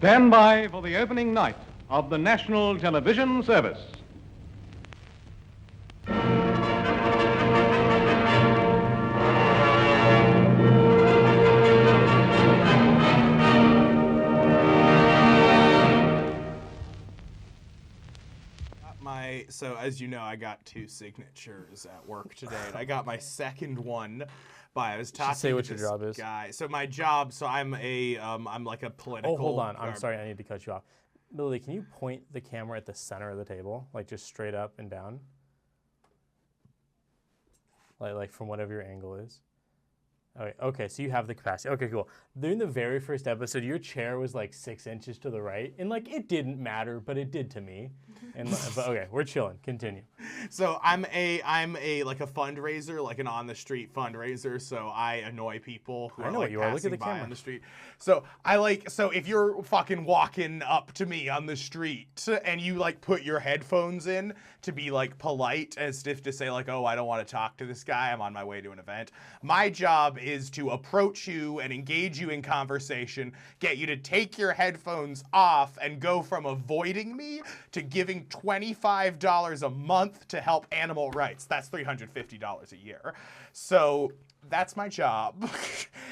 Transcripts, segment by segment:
Stand by for the opening night of the National Television Service. So as you know, I got 2 signatures at work today, and I got my second one. I was talking say to what your this job is. guy. So my job, I'm I'm like a political. Oh, hold on. I'm sorry, I need to cut you off. Billy, can you point the camera at the center of the table, like just straight up and down, like from whatever your angle is? Okay, so you have the capacity. Okay, cool. During the very first episode, your chair was like 6 inches to the right, and like it didn't matter, but it did to me. And but okay, we're chilling. Continue. So I'm a like a fundraiser, like an on the street fundraiser. So I annoy people who I are know like what you are. Look at passing the by camera on the street. So if you're fucking walking up to me on the street and you like put your headphones in to be like polite, as if to say like, oh, I don't want to talk to this guy, I'm on my way to an event. My job is to approach you and engage you in conversation, get you to take your headphones off and go from avoiding me to giving $25 a month to help animal rights. That's $350 a year. So that's my job,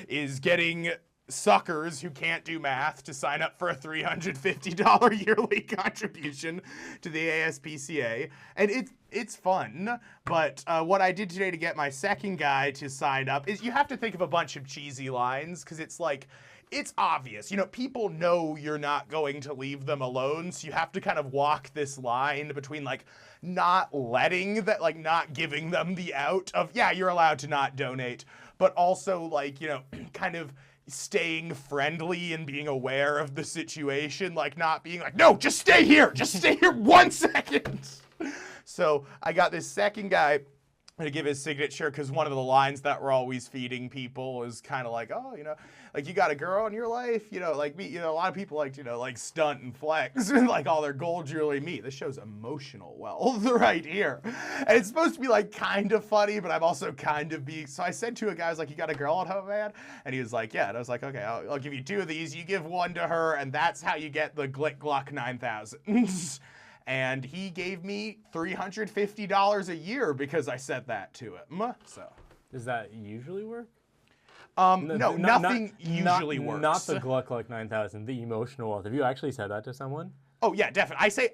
is getting suckers who can't do math to sign up for a $350 yearly contribution to the ASPCA. And it's fun, but what I did today to get my second guy to sign up is you have to think of a bunch of cheesy lines, because it's like, it's obvious. You know, people know you're not going to leave them alone, so you have to kind of walk this line between like not letting that, like not giving them the out of, yeah, you're allowed to not donate, but also like, you know, kind of staying friendly and being aware of the situation, like not being like, no, just stay here 1 second. So I got this second guy to give his signature, because one of the lines that we're always feeding people is kind of like, oh, you know, like you got a girl in your life, you know, like me, you know, a lot of people like, you know, like stunt and flex and like all their gold jewelry. Me, this show's emotional wealth right here. And it's supposed to be like kind of funny, but I'm also kind of being, so I said to a guy, I was like, you got a girl at home, man? And he was like, yeah. And I was like, okay, I'll give you 2 of these. You give 1 to her, and that's how you get the Glick Gluck 9000. And he gave me $350 a year because I said that to him. So, does that usually work? No, nothing usually works. Not the Gluck Gluck 9000, the emotional wealth. Have you actually said that to someone? Oh, yeah, definitely. I say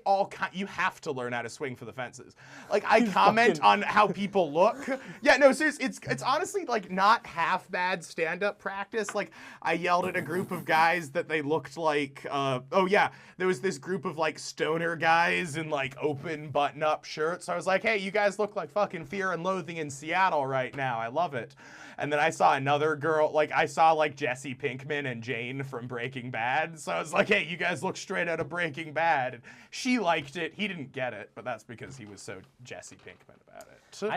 you have to learn how to swing for the fences. Like, I comment on how people look. Yeah, no, seriously, it's honestly, like, not half bad stand-up practice. Like, I yelled at a group of guys that they looked like, oh, yeah, there was this group of, like, stoner guys in, like, open button-up shirts. So I was like, hey, you guys look like fucking Fear and Loathing in Seattle right now. I love it. And then I saw another girl, like, I saw, like, Jesse Pinkman and Jane from Breaking Bad. So I was like, hey, you guys look straight out of Breaking Bad. And she liked it. He didn't get it, but that's because he was so Jesse Pinkman about it.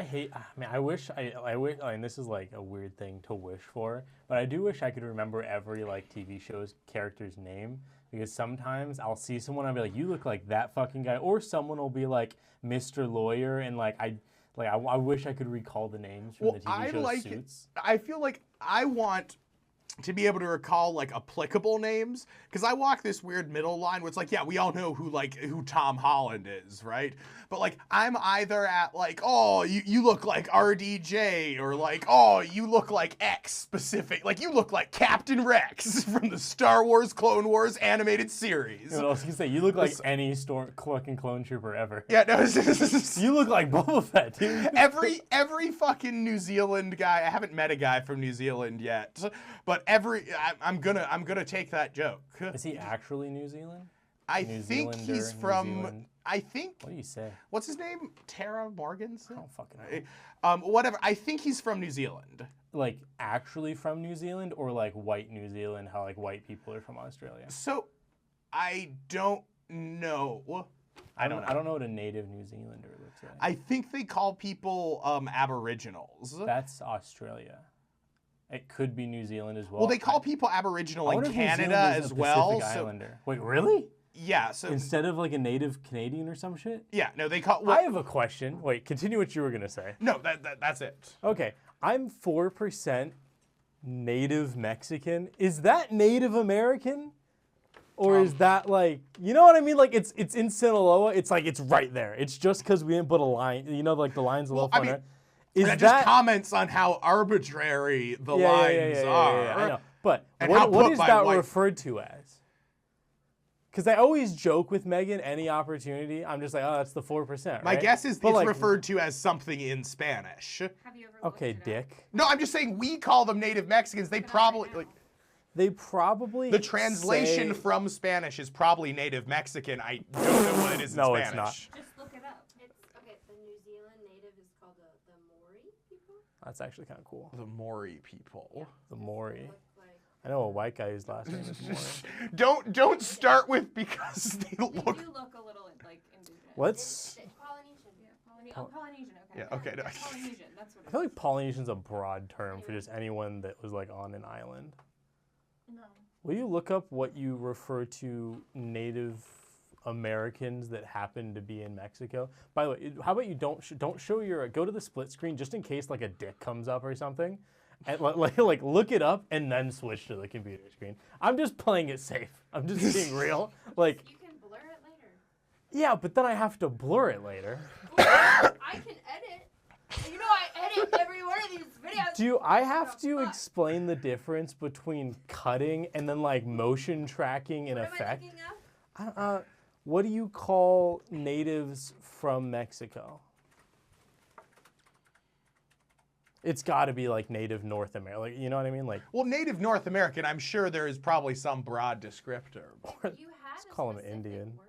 I wish, and this is, like, a weird thing to wish for, but I do wish I could remember every, like, TV show's character's name, because sometimes I'll see someone and I'll be like, you look like that fucking guy, or someone will be like, Mr. Lawyer, and, like, I wish I could recall the names from the TV show Suits. I feel like I want to be able to recall like applicable names, because I walk this weird middle line where it's like, yeah, we all know who Tom Holland is, right? But like I'm either at like, oh, you look like RDJ, or like, oh, you look like X specific, like you look like Captain Rex from the Star Wars Clone Wars animated series. You know what else you say? You look like any fucking clone trooper ever. Yeah, no, you look like Boba Fett, dude. Every fucking New Zealand guy. I haven't met a guy from New Zealand yet, but I'm gonna take that joke. Is he actually New Zealand? I think he's from. I think. What do you say? What's his name? Tara Morganson? I don't fucking know. Whatever. I think he's from New Zealand. Like actually from New Zealand, or like white New Zealand? How like white people are from Australia? So, I don't know. I don't know what a native New Zealander looks like. I think they call people Aboriginals. That's Australia. It could be New Zealand as well. Well, they call people Aboriginal in Canada as well. Islander. Wait, really? Yeah. So instead of like a native Canadian or some shit? Yeah. No, they call. I have a question. Wait, continue what you were gonna say. No, that's it. Okay, I'm 4% Native Mexican. Is that Native American? Or is that like, you know what I mean? Like it's in Sinaloa. It's like it's right there. It's just because we didn't put a line. You know, like the line's a little funner. That just comments on how arbitrary the lines are. Yeah, I know. But And how what put is by that white- referred to as? Because I always joke with Megan, any opportunity, I'm just like, oh, that's the 4%, right? My guess is But it's like, referred to as something in Spanish. Have you ever okay, looked it up? dick. No, I'm just saying we call them native Mexicans. They probably like They probably the translation say- from Spanish is probably native Mexican. I don't know what it is in No, Spanish. it's not. Just look it up. It's okay. The New Zealand native is called the Maori people. That's actually kind of cool. The Maori people. The Maori. Look like I know a white guy whose last name is Maori. Don't start with because they They look. do look a little like indigenous. Let's. it's Polynesian. Yeah, Polynesian. Okay. Yeah, okay, no. Polynesian. That's what I it feel is. like Polynesian's a broad term for just anyone that was like on an island. No. Will you look up what you refer to Native Americans that happen to be in Mexico? By the way, how about you don't show your go to the split screen just in case like a dick comes up or something, and like look it up and then switch to the computer screen. I'm just playing it safe. I'm just being real. Like You can blur it later. yeah, but then I have to blur it later. I can edit. You know I edit every one of these videos. Do I have to fuck? explain the difference between cutting and then like motion tracking in What am I effect? thinking of? What do you call natives from Mexico? It's got to be like native North America. Like, you know what I mean? Like, Well, native North American, I'm sure there is probably some broad descriptor. You had let's a call 'em specific Indian. word.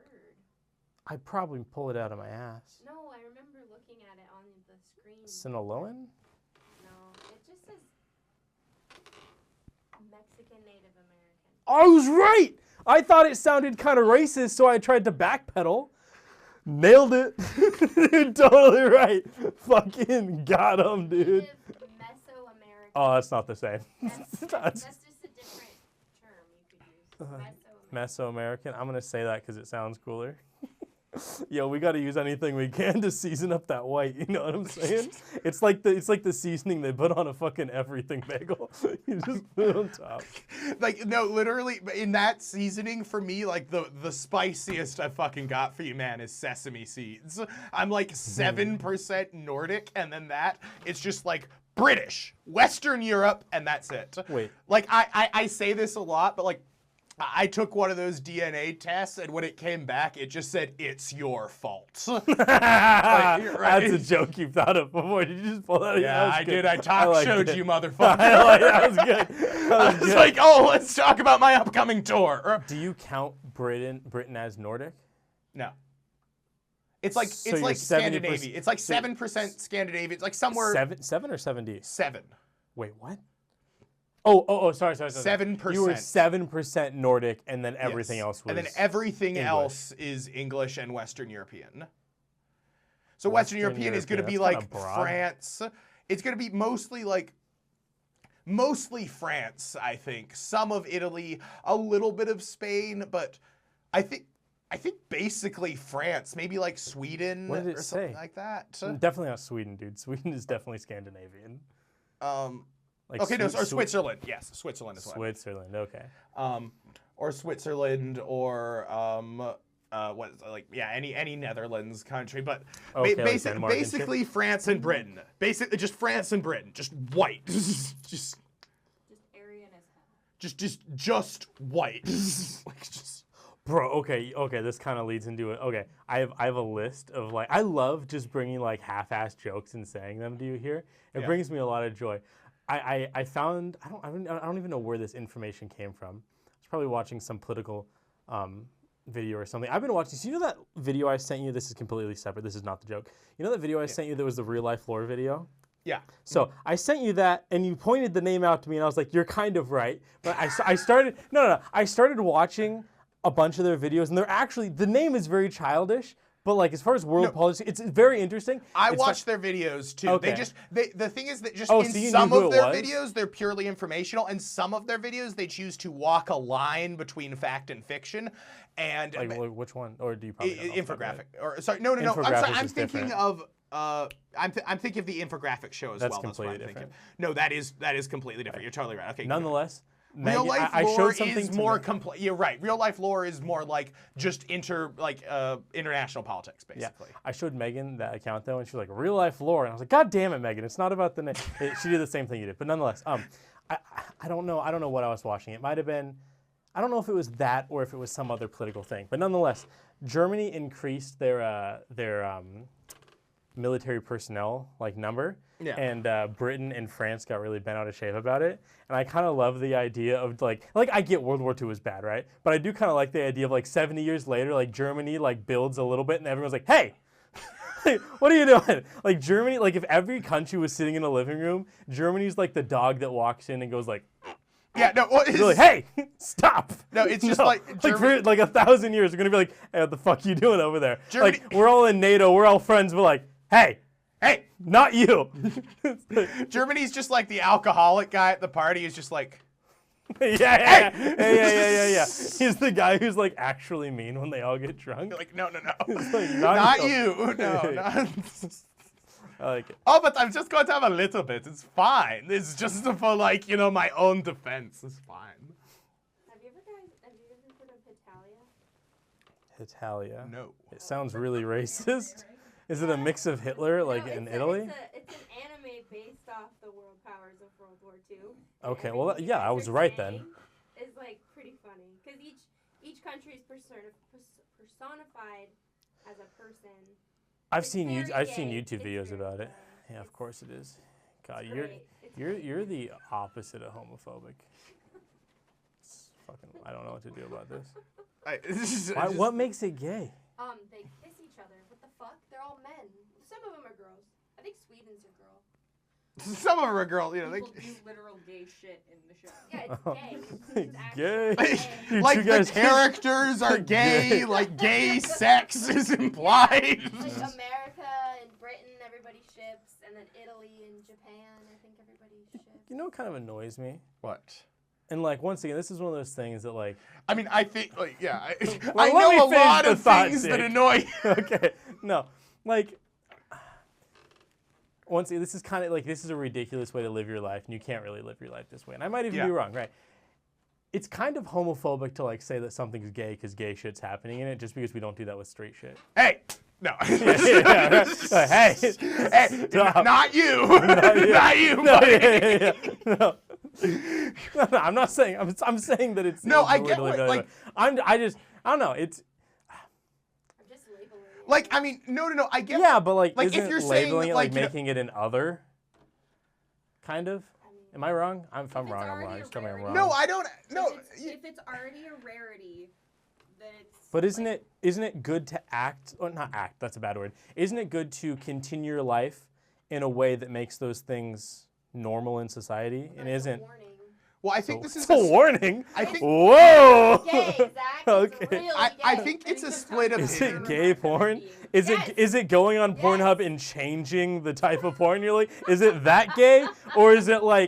I'd probably pull it out of my ass. No, I remember looking at it on the screen. Sinaloan? No, it just says Mexican Native American. I was right! I thought it sounded kind of racist, so I tried to backpedal. Nailed it. Totally right. Fucking got him, dude. Native Mesoamerican. Oh, that's not the same. That's That's just a different term you could use. Mesoamerican. Mesoamerican. I'm gonna say that because it sounds cooler. Yo, we gotta use anything we can to season up that white. You know what I'm saying? It's like the seasoning they put on a fucking everything bagel. You just put it on top. Like, no, literally, in that seasoning, for me, like, the spiciest I fucking got for you, man, is sesame seeds. I'm like 7% Nordic, and then it's just like British, Western Europe, and that's it. Wait. Like, I say this a lot, but like, I took one of those DNA tests, and when it came back, it just said, "It's your fault." That's a joke you've thought of before. Did you just pull that out? Yeah, That was I good. did. I liked showed it. you, motherfucker. That was good. That I was was good. like, oh, let's talk about my upcoming tour. Do you count Britain as Nordic? No. It's like So it's you're like 70%. Scandinavian. It's like 7% Scandinavian. It's like somewhere Seven or 70? 7. Wait, what? Oh, sorry. 7%. You were 7% Nordic, and then everything Yes. else was. And then everything English. else is English and Western European. So Western European is going to be European, like that's kinda broad. France. It's going to be mostly France, I think. Some of Italy, a little bit of Spain, but I think basically France, maybe like Sweden What did it or something say? like that. Definitely not Sweden, dude. Sweden is definitely Scandinavian. Like Okay, no, or Switzerland. Yes, Switzerland is what I meant. Switzerland, okay. Or Switzerland, or any Netherlands country, but Okay, like Denmark and shit? basically France and Britain. Basically, just France and Britain, just white, just Just Aryan as hell. just white, like just. Bro, okay, this kind of leads into it. Okay, I have a list of like I love just bringing like half-assed jokes and saying them to you here. It Yeah. brings me a lot of joy. I found I don't even know where this information came from. I was probably watching some political video or something. I've been watching. So you know that video I sent you? This is completely separate. This is not the joke. You know that video I sent you that was the real life lore video? Yeah. So I sent you that, and you pointed the name out to me, and I was like, "You're kind of right." But I started I started watching a bunch of their videos, and they're actually the name is very childish. But like as far as world politics, it's very interesting. I It's watched their videos too. Okay. The thing is that just Oh, in so you some knew who of it their was? videos they're purely informational, and some of their videos they choose to walk a line between fact and fiction, and like which one, or do you probably know off the top of your head? infographic. Or sorry, no. I'm sorry. Infographics I'm is thinking different. of. I'm thinking of the infographic show as That's well. That's what I'm completely thinking. different. No, that is completely different. You're totally right. Okay. Nonetheless, Real life I lore showed something is to more Meg- complex. You're right. Real life lore is more like just international politics, Yeah, basically. I showed Megan that account though, and she was like, "Real life lore," and I was like, "God damn it, Megan! It's not about the name." She did the same thing you did, but nonetheless, I don't know. I don't know what I was watching. It might have been, I don't know if it was that or if it was some other political thing. But nonetheless, Germany increased their military personnel number, Yeah. and Britain and France got really bent out of shape about it. And I kind of love the idea of like I get World War II was bad, right? But I do kind of like the idea of 70 years later, Germany builds a little bit, and everyone's like, hey. What are you doing? Germany, if every country was sitting in a living room, Germany's like the dog that walks in and goes Yeah, no, what is... really, hey, stop. No, it's just for Germany... 1,000 years, we're gonna be like, hey, what the fuck are you doing over there? Germany... We're all in NATO, we're all friends, we're like, hey, not you. Germany's just like the alcoholic guy at the party who's just like... Yeah. He's the guy who's actually mean when they all get drunk. No. Not Not you. No, not... I like it. Oh, but I'm just going to have a little bit. It's fine. It's just for my own defense. It's fine. Have you ever heard of Italia? Italia. No. It sounds really racist. Is it a mix of Hitler, in Italy? It's an anime based off the world powers of World War II. Okay, well, yeah, I was right then. Is pretty funny because each country is personified as a person. I've It's seen very YouTube gay. videos It's about very it. fun. Yeah, of course it is. God, It's you're great. It's you're great. you're the opposite of homophobic. It's fucking, I don't know what to do about this. What makes it gay? They kiss each other. What the fuck? They're all men. Some of them are girls. I think Sweden's a girl. Some of them are girls, they... People do literal gay shit in the show. Yeah, it's gay. It's It's gay. actually You Like two the guys- characters are gay, gay sex is implied. Like America and Britain, everybody ships, and then Italy and Japan, I think everybody ships. You know what kind of annoys me? What? And once again, this is one of those things that I mean, I think, I Well, let know me a finish lot the of thought, things that Jake. annoy you. Okay, no, once again, this is kind of this is a ridiculous way to live your life, and you can't really live your life this way. And I might even be wrong, right? It's kind of homophobic to say that something's gay because gay shit's happening in it, just because we don't do that with straight shit. Hey, no. Hey, Hey, stop. not you. you. Not you, No, buddy. no. No, I'm not saying. I'm saying that it's. No, it's I the way get to live what, your life. I don't know. It's I'm just labeling it. I mean, no. I get. yeah, but if isn't you're saying labeling that, it making it an other? Kind of. Am I wrong? If I'm it's wrong, I'm already wrong. a Just tell me I'm rarity- wrong. No, I don't. No. If it's already a rarity, then it's. But isn't it good to act, or not act, that's a bad word. Isn't it good to continue your life in a way that makes those things normal in society? And Like a isn't warning. Well, I think this is it's a warning? I think. Whoa! Gay, Zach. It's Okay. really I gay. think it's a Anytime split you Is opinion. it gay porn? Is Yes. is it going on Yes. Pornhub and changing the type of porn you're is it that gay? Or is it I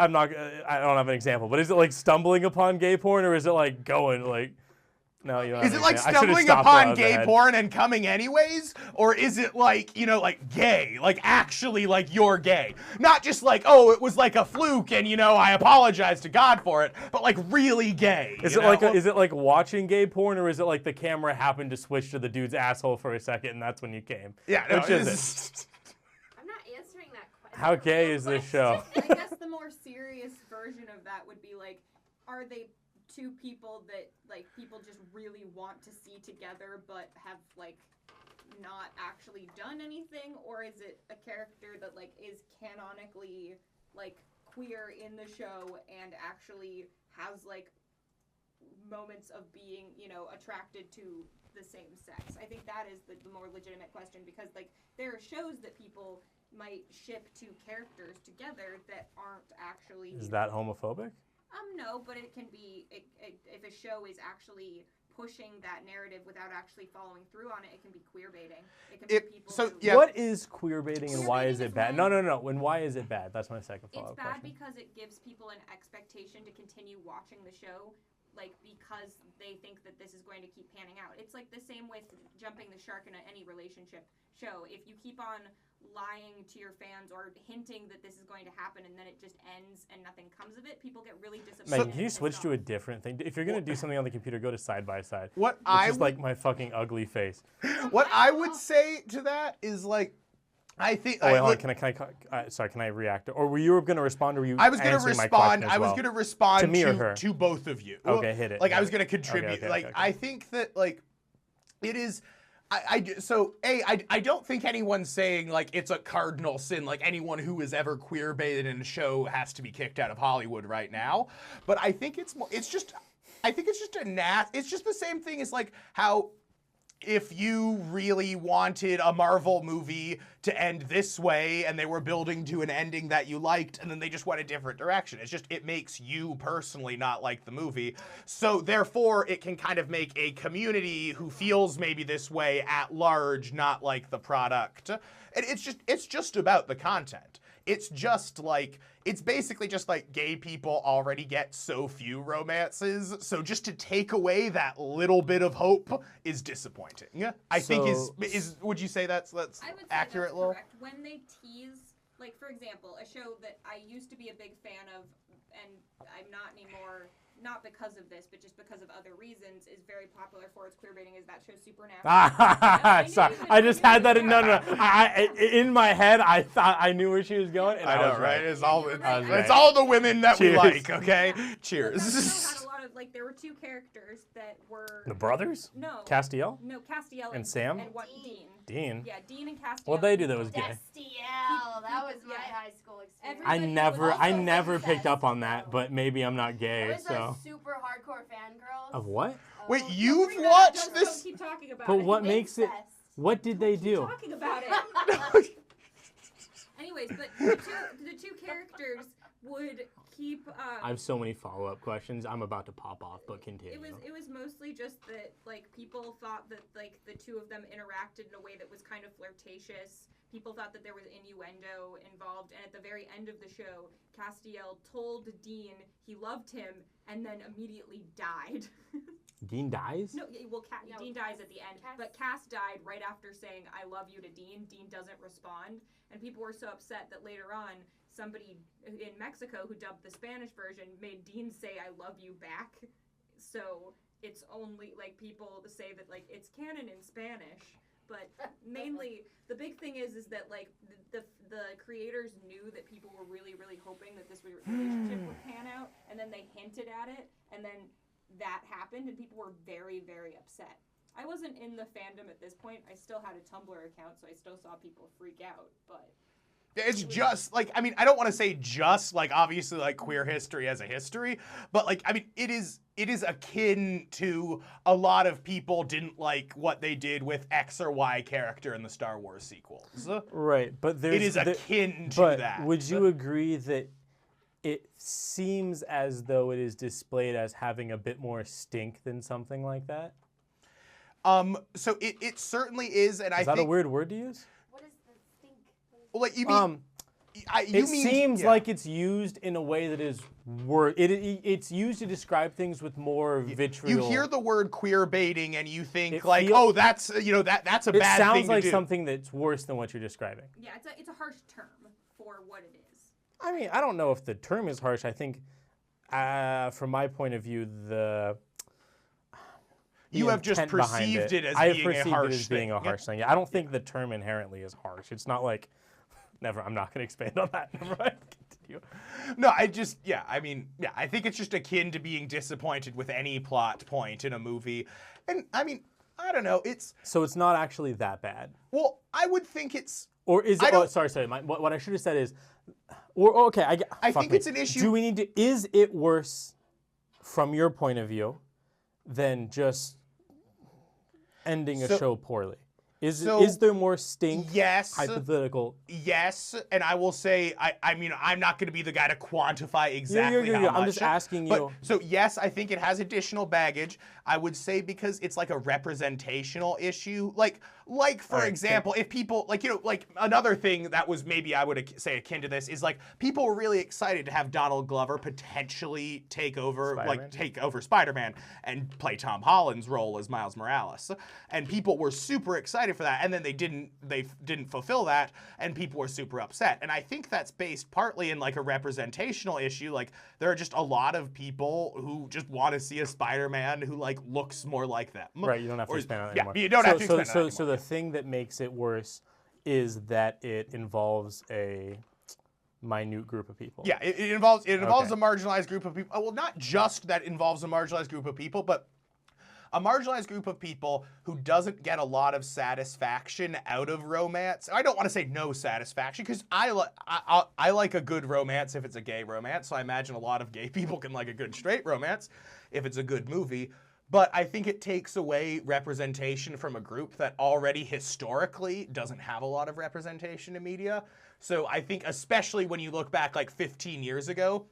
don't have an example, but is it stumbling upon gay porn, or is it going no, you don't Is have it an example. I should've stumbling stopped while I upon was gay ahead. porn and coming anyways? Or is it gay? Actually you're gay? Not just oh, it was a fluke and I apologize to God for it, but really gay. Is you it know? is it watching gay porn, or is it the camera happened to switch to the dude's asshole for a second and that's when you came? Yeah, no, Which is it's- I'm not answering that question. How gay is this show? I guess the more serious version of that would be are they two people that people just really want to see together but have not actually done anything, or is it a character that is canonically queer in the show and actually has moments of being attracted to the same sex? I think that is the more legitimate question, because there are shows that people might ship two characters together that aren't actually. Is that homophobic? No, but it can be if a show is actually pushing that narrative without actually following through on it, it can be queer baiting. It can be people. so, who, yeah. What is queer baiting and Queer why baiting is it is bad? when- No. And why is it bad? That's my second It's follow-up bad question. because it gives people an expectation to continue watching the show, like because they think that this is going to keep panning out. It's like the same with jumping the shark in any relationship show. If you keep on lying to your fans or hinting that this is going to happen and then it just ends and nothing comes of it, people get really disappointed. Man, can you switch to a different thing? If you're gonna do something on the computer, go to side by side. What It's just like my fucking ugly face. What I would say to that is like, I think. Oh wait, hold on. Sorry, can I react? Or were you gonna respond, or were you? I was gonna answering my respond. question as I was well? gonna respond To me or her? to both of you. Okay, hit it. Like hit I was it. gonna contribute. Okay. I think that like it is. I don't think anyone's saying like it's a cardinal sin, like anyone who is ever queer baited in a show has to be kicked out of Hollywood right now. But I think it's just the same thing as like how if you really wanted a Marvel movie to end this way and they were building to an ending that you liked and then they just went a different direction. It makes you personally not like the movie. So therefore it can kind of make a community who feels maybe this way at large not like the product. And it's just about the content. It's basically just like gay people already get so few romances, so just to take away that little bit of hope is disappointing. I think would you say that's I would say accurate, that's Lil? correct. When they tease, like for example, a show that I used to be a big fan of, and I'm not anymore. Not because of this, but just because of other reasons, is very popular for its queer baiting. Is that show Supernatural? Sorry, I just had that. No. In my head, I thought I knew where she was going. And I I know, was right? It's all right. it's all the women that we Cheers. like, okay? That Cheers. show had a lot of like there were two characters that were The brothers? no Castiel? no Castiel And Sam? and what Dean. Dean? Yeah, Dean and Castiel. What'd they do that was gay? Destiel. That was my Yeah. high school experience. Everybody- I also never incest, picked up on that, so. but maybe I'm not I gay, was so. a super hardcore fangirl. Of what? Wait, Oh, you've Bring that up, watched don't this? keep talking about But it. what makes it? incest. What did they Keep do? talking about it. Anyways, but the two characters would keep. I have so many follow-up questions. I'm about to pop off, but continue. It was mostly just that like people thought that like the two of them interacted in a way that was kind of flirtatious. People thought that there was innuendo involved, and at the very end of the show, Castiel told Dean he loved him, and then immediately died. Dean dies? No, Dean dies at the end, but Cass died right after saying "I love you" to Dean. Dean doesn't respond, and people were so upset that later on, somebody in Mexico who dubbed the Spanish version made Dean say "I love you" back. So it's only like people say that like it's canon in Spanish. But mainly, the big thing is that like the creators knew that people were really, really hoping that this relationship would pan out, and then they hinted at it, and then that happened, and people were very, very upset. I wasn't in the fandom at this point. I still had a Tumblr account, so I still saw people freak out, but... It's just like, I mean, I don't want to say just like obviously like queer history as a history, but like, I mean, it is akin to a lot of people didn't like what they did with X or Y character in the Star Wars sequels. Right, but there's... It is akin to but that. Would you agree that it seems as though it is displayed as having a bit more stink than something like that? So it certainly is, and I think... Is that a weird word to use? What is the stink? Like, you mean... It seems like it's used in a way that is it's used to describe things with more vitriol. You hear the word queer baiting and you think It like, feel- oh, that's that's a It bad thing to do. sounds like something that's worse than what you're describing. Yeah, it's a harsh term for what it is. I mean, I don't know if the term is harsh. I think, from my point of view, You have just intent behind perceived it as I have being a perceived harsh it as being a thing. harsh thing. Yeah, I don't think the term inherently is harsh. It's not like, never. I'm not going to expand on that. Never mind. Continue. No, I think it's just akin to being disappointed with any plot point in a movie. And I mean, I don't know, So it's not actually that bad. well, I would think it's Or is I it? don't- Sorry. What I should have said is, or okay. I fuck think me. it's an issue- Do we need to? Is it worse, from your point of view, than just ending a So- show poorly? Is there more stink? Yes. Hypothetical. Yes, and I will say, I mean, I'm not going to be the guy to quantify exactly how much. I'm just asking you. So yes, I think it has additional baggage. I would say because it's like a representational issue. Like for example, if people like another thing that was maybe I would say akin to this is like people were really excited to have Donald Glover potentially take over Spider-Man and play Tom Holland's role as Miles Morales, and people were super excited for that, and then they didn't fulfill that, and people were super upset. And I think that's based partly in like a representational issue. Like there are just a lot of people who just want to see a Spider-Man who like looks more like them. Right, you don't have to expand on that anymore. Yeah, you don't have to expand on that anymore. So the thing that makes it worse is that it involves a minute group of people. Yeah, it involves a marginalized group of people. Well, not just that involves a marginalized group of people, but a marginalized group of people who doesn't get a lot of satisfaction out of romance. I don't want to say no satisfaction, because I like a good romance if it's a gay romance, so I imagine a lot of gay people can like a good straight romance if it's a good movie. But I think it takes away representation from a group that already historically doesn't have a lot of representation in media. So I think especially when you look back like 15 years ago,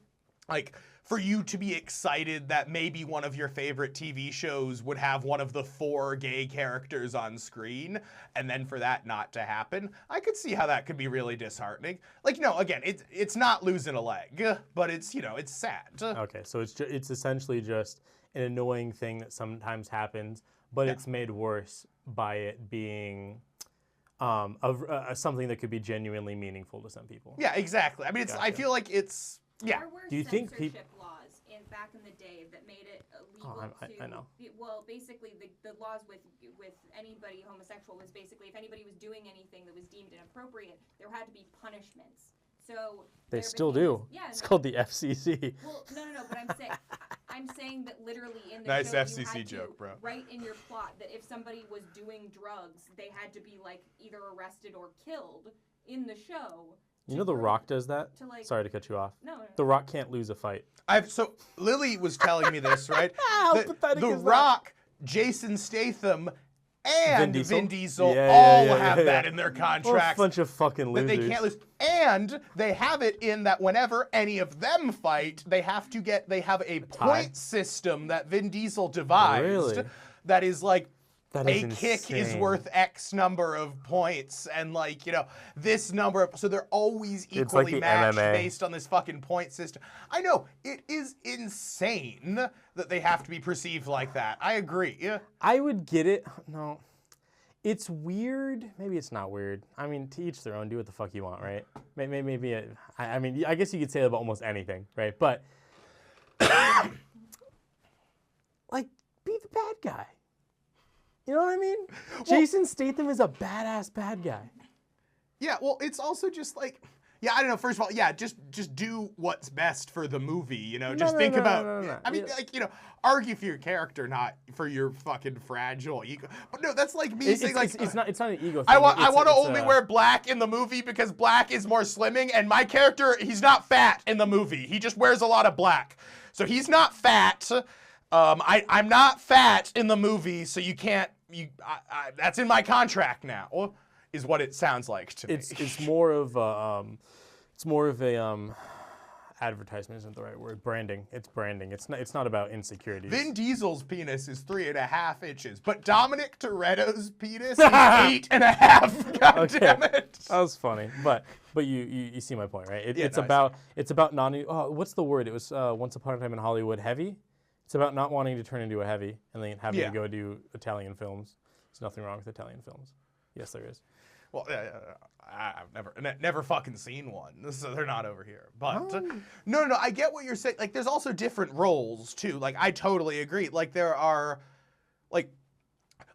like for you to be excited that maybe one of your favorite TV shows would have one of the 4 gay characters on screen, and then for that not to happen, I could see how that could be really disheartening. Like, no, again, it's not losing a leg, but it's, it's sad. Okay, so it's essentially just an annoying thing that sometimes happens, but it's made worse by it being something that could be genuinely meaningful to some people. Yeah, exactly. I mean, Gotcha. I feel like it's, yeah. There were Do you think censorship laws back in the day that made it illegal I know. Well, basically, the laws with anybody homosexual was basically if anybody was doing anything that was deemed inappropriate, there had to be punishments. So they still do. Yeah, it's called the FCC. Well, no, but I'm saying that literally in the nice show FCC you had joke, to bro. write in your plot that if somebody was doing drugs, they had to be like either arrested or killed in the show. You know The Rock does that? Sorry to cut you off. No. The Rock can't lose a fight. So Lily was telling me this, right? How pathetic The is that? Rock, Jason Statham, and Vin Diesel all have that in their contracts. A bunch of fucking losers. That they can't lose. And they have it in that whenever any of them fight, they have a point system that Vin Diesel devised that is like, a kick is worth X number of points, and like, this number of, so they're always equally like matched MMA. based on this fucking point system. I know, it is insane that they have to be perceived like that. I agree. Yeah. I would get it. No. It's weird. Maybe it's not weird. I mean, to each their own. Do what the fuck you want, right? Maybe I mean, I guess you could say that about almost anything, right? But, like, be the bad guy. You know what I mean? Jason Statham is a badass bad guy. Yeah, well, it's also just like, yeah, I don't know. First of all, yeah, just do what's best for the movie, Just think about. I mean, like, argue for your character, not for your fucking fragile ego. But no, that's like me saying like it's not an ego thing. I want to only wear black in the movie because black is more slimming, and my character, he's not fat in the movie. He just wears a lot of black, so he's not fat. I'm not fat in the movie, so you can't. That's in my contract now. Is what it sounds like to me. It's more of a advertisement isn't the right word. Branding. It's branding. It's not about insecurities. Vin Diesel's penis is 3.5 inches, but Dominic Toretto's penis is 8.5. God damn it. That was funny, but you see my point, right? It's about not. What's the word? It was Once Upon a Time in Hollywood. Heavy. It's about not wanting to turn into a heavy and then having to go do Italian films. There's nothing wrong with Italian films. Yes, there is. Well, I've never fucking seen one, so they're not over here. But no, I get what you're saying. Like, there's also different roles too. Like, I totally agree. Like, there are,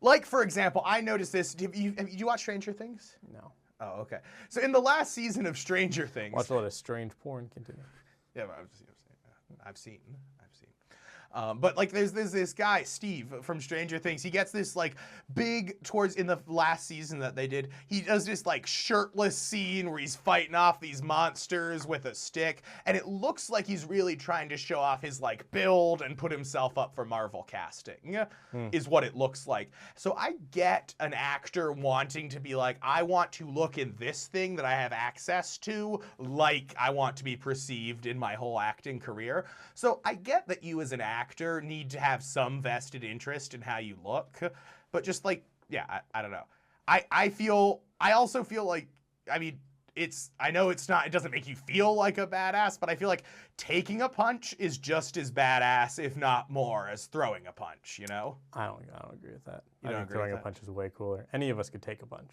like for example, I noticed this. Did you watch Stranger Things? No. Oh, okay. So in the last season of Stranger Things, Watch a lot of strange porn. Continue. Yeah, I've seen. But like there's this guy, Steve from Stranger Things. He gets this like big in the last season that they did. He does this like shirtless scene where he's fighting off these monsters with a stick. And it looks like he's really trying to show off his like build and put himself up for Marvel casting is what it looks like. So I get an actor wanting to be like, I want to look in this thing that I have access to like I want to be perceived in my whole acting career. So I get that you as an actor need to have some vested interest in how you look, but just like, yeah, I don't know. I also feel like, I mean, I know it doesn't make you feel like a badass, but I feel like taking a punch is just as badass, if not more, as throwing a punch, you know? I don't agree with that. You I don't think agree throwing with a punch is way cooler. Any of us could take a punch.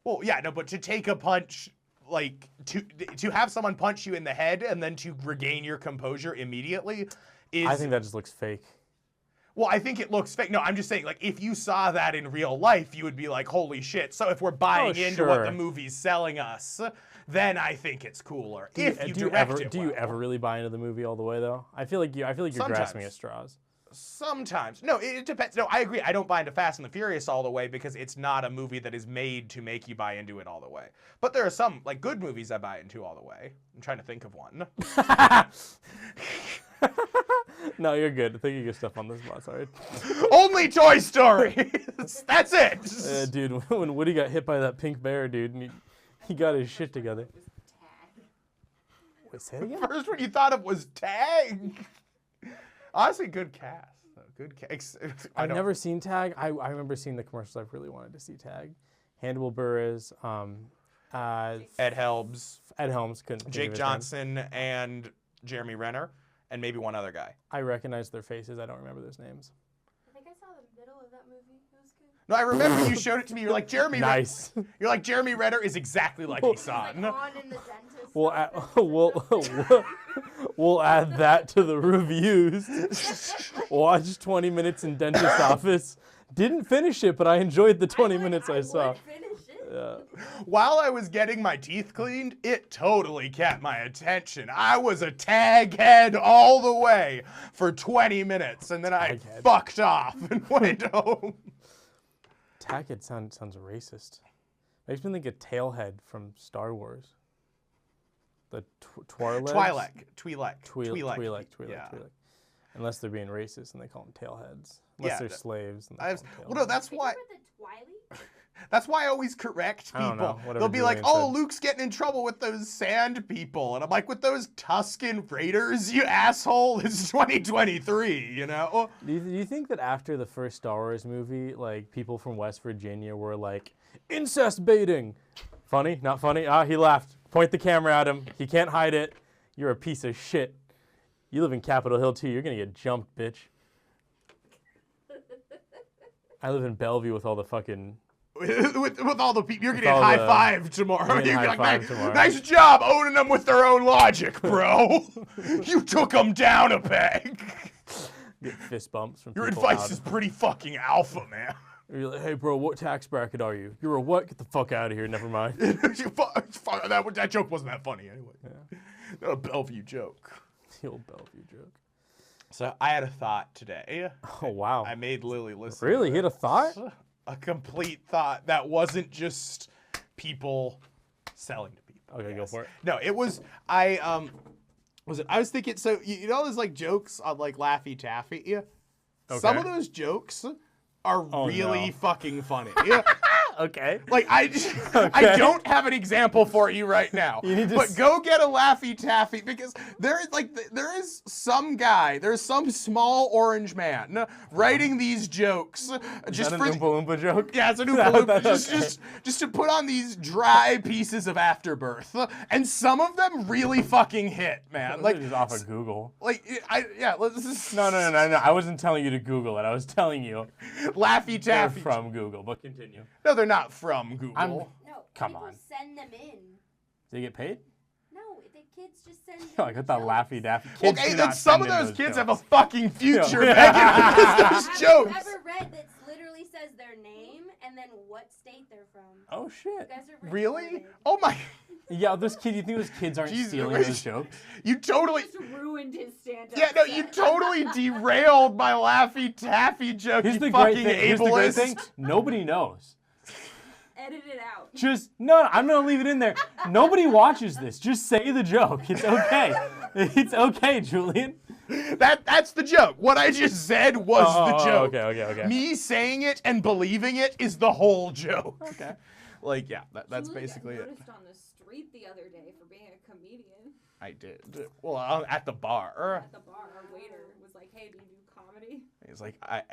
Well, yeah, no, but to take a punch, like, to have someone punch you in the head and then to regain your composure immediately is... I think that just looks fake. Well, I think it looks fake. No, I'm just saying, like, if you saw that in real life, you would be like, holy shit. So if we're buying into what the movie's selling us, then I think it's cooler. Do you ever really buy into the movie all the way, though? I feel like you're grasping at straws. Sometimes. No, it depends. No, I agree. I don't buy into Fast and the Furious all the way because it's not a movie that is made to make you buy into it all the way. But there are some, like, good movies I buy into all the way. I'm trying to think of one. No, you're good. Thinking of stuff on this spot, sorry. Only Toy Story! That's it! Dude, when Woody got hit by that pink bear, dude, and he got his shit together. Wait, say it again? First one you thought of was Tag! Honestly, good cast. Good cast. I've never seen Tag. I remember seeing the commercials. I really wanted to see Tag. Hannibal Buress, Ed Helms. Ed Helms couldn't think Jake of his Johnson and Jeremy Renner. And maybe one other guy. name. I recognize their faces. I don't remember their names. I think I saw the middle of that movie. It was good. No, I remember you showed it to me. You're like, Jeremy Nice. You're like, Jeremy Renner is exactly like Hassan. Like on in the dentist. We'll add that to the reviews. Watch 20 minutes in dentist office. Didn't finish it, but I enjoyed the 20 minutes I saw. Would finish it. Yeah. While I was getting my teeth cleaned, it totally kept my attention. I was a tag head all the way for 20 minutes, and then I Taghead. fucked off and went home. Taghead sounds racist. Makes me think of Tailhead from Star Wars. The Twi'lek. Twi'lek. Yeah. Unless they're being racist and they call them tailheads. Unless they're slaves. And they call them Well, no, tailheads. that's why. Remember the Twilight? That's why I always correct I don't people. know, whatever They'll be like, Julian oh, said. Luke's getting in trouble with those sand people. And I'm like, with those Tuscan Raiders, you asshole. It's 2023, you know? Do you think that after the first Star Wars movie, like, people from West Virginia were like, incest baiting? Funny? Not funny? Ah, he laughed. Point the camera at him. He can't hide it. You're a piece of shit. You live in Capitol Hill, too. You're going to get jumped, bitch. I live in Bellevue with all the fucking... with all the people, you're getting all high the- five tomorrow. You're getting You're high like, five tomorrow. nice job owning them with their own logic, bro. You took them down a peg. Get fist bumps from Your people advice out. is pretty fucking alpha, man. You're like, hey, bro, what tax bracket are you? You're a what? Get the fuck out of here. Never mind. that joke wasn't that funny anyway. Yeah. Not a Bellevue joke. The old Bellevue joke. So I had a thought today. Oh, wow. I made Lily listen. Really? to He had a thought? A complete thought that wasn't just people selling to people. Okay, go for it. No, it was I was thinking. So you know those like jokes on like Laffy Taffy. Yeah. Some Okay. of those jokes are really no. fucking funny. Yeah. Okay. Like I don't have an example for you right now. You need to but go get a Laffy Taffy because there's some small orange man writing these jokes just Is that for an Oompa Loompa joke? yeah, it's an That- Oompa Loompa. that's Just to put on these dry pieces of afterbirth, and some of them really fucking hit, man. Like, just off of Google. Let's just No. I wasn't telling you to Google it. I was telling you Laffy they're Taffy. from Google. But continue. No, they're not from Google. No, Come people on. send them in. Do they get paid? No, the kids just send Oh, I got that jokes. Laffy Daffy. Kids Okay, do then not some of send in those kids have jokes. a fucking future, Yeah. Megan, because those Have jokes. you ever read that literally says their name and then what state they're from. Oh You shit. guys are Really? retarded. Oh my. Yeah, those kids. You think those kids aren't Jesus. stealing those jokes? You totally. Just ruined his stand-up. Yeah, no, you set. totally derailed my Laffy Taffy joke, Here's you the fucking great thing. Here's the great ableist. thing. Nobody knows. Edit it out. Just no, I'm gonna leave it in there. Nobody watches this. Just say the joke. It's okay. It's okay, Julian. That's the joke. What I just said was the joke. Okay. Me saying it and believing it is the whole joke. Okay. Like, yeah, that's Julie basically got it. noticed on the street the other day for being a comedian. I did. Well, at the bar. At the bar, our waiter was like, "Hey, do you do comedy?" He's like, I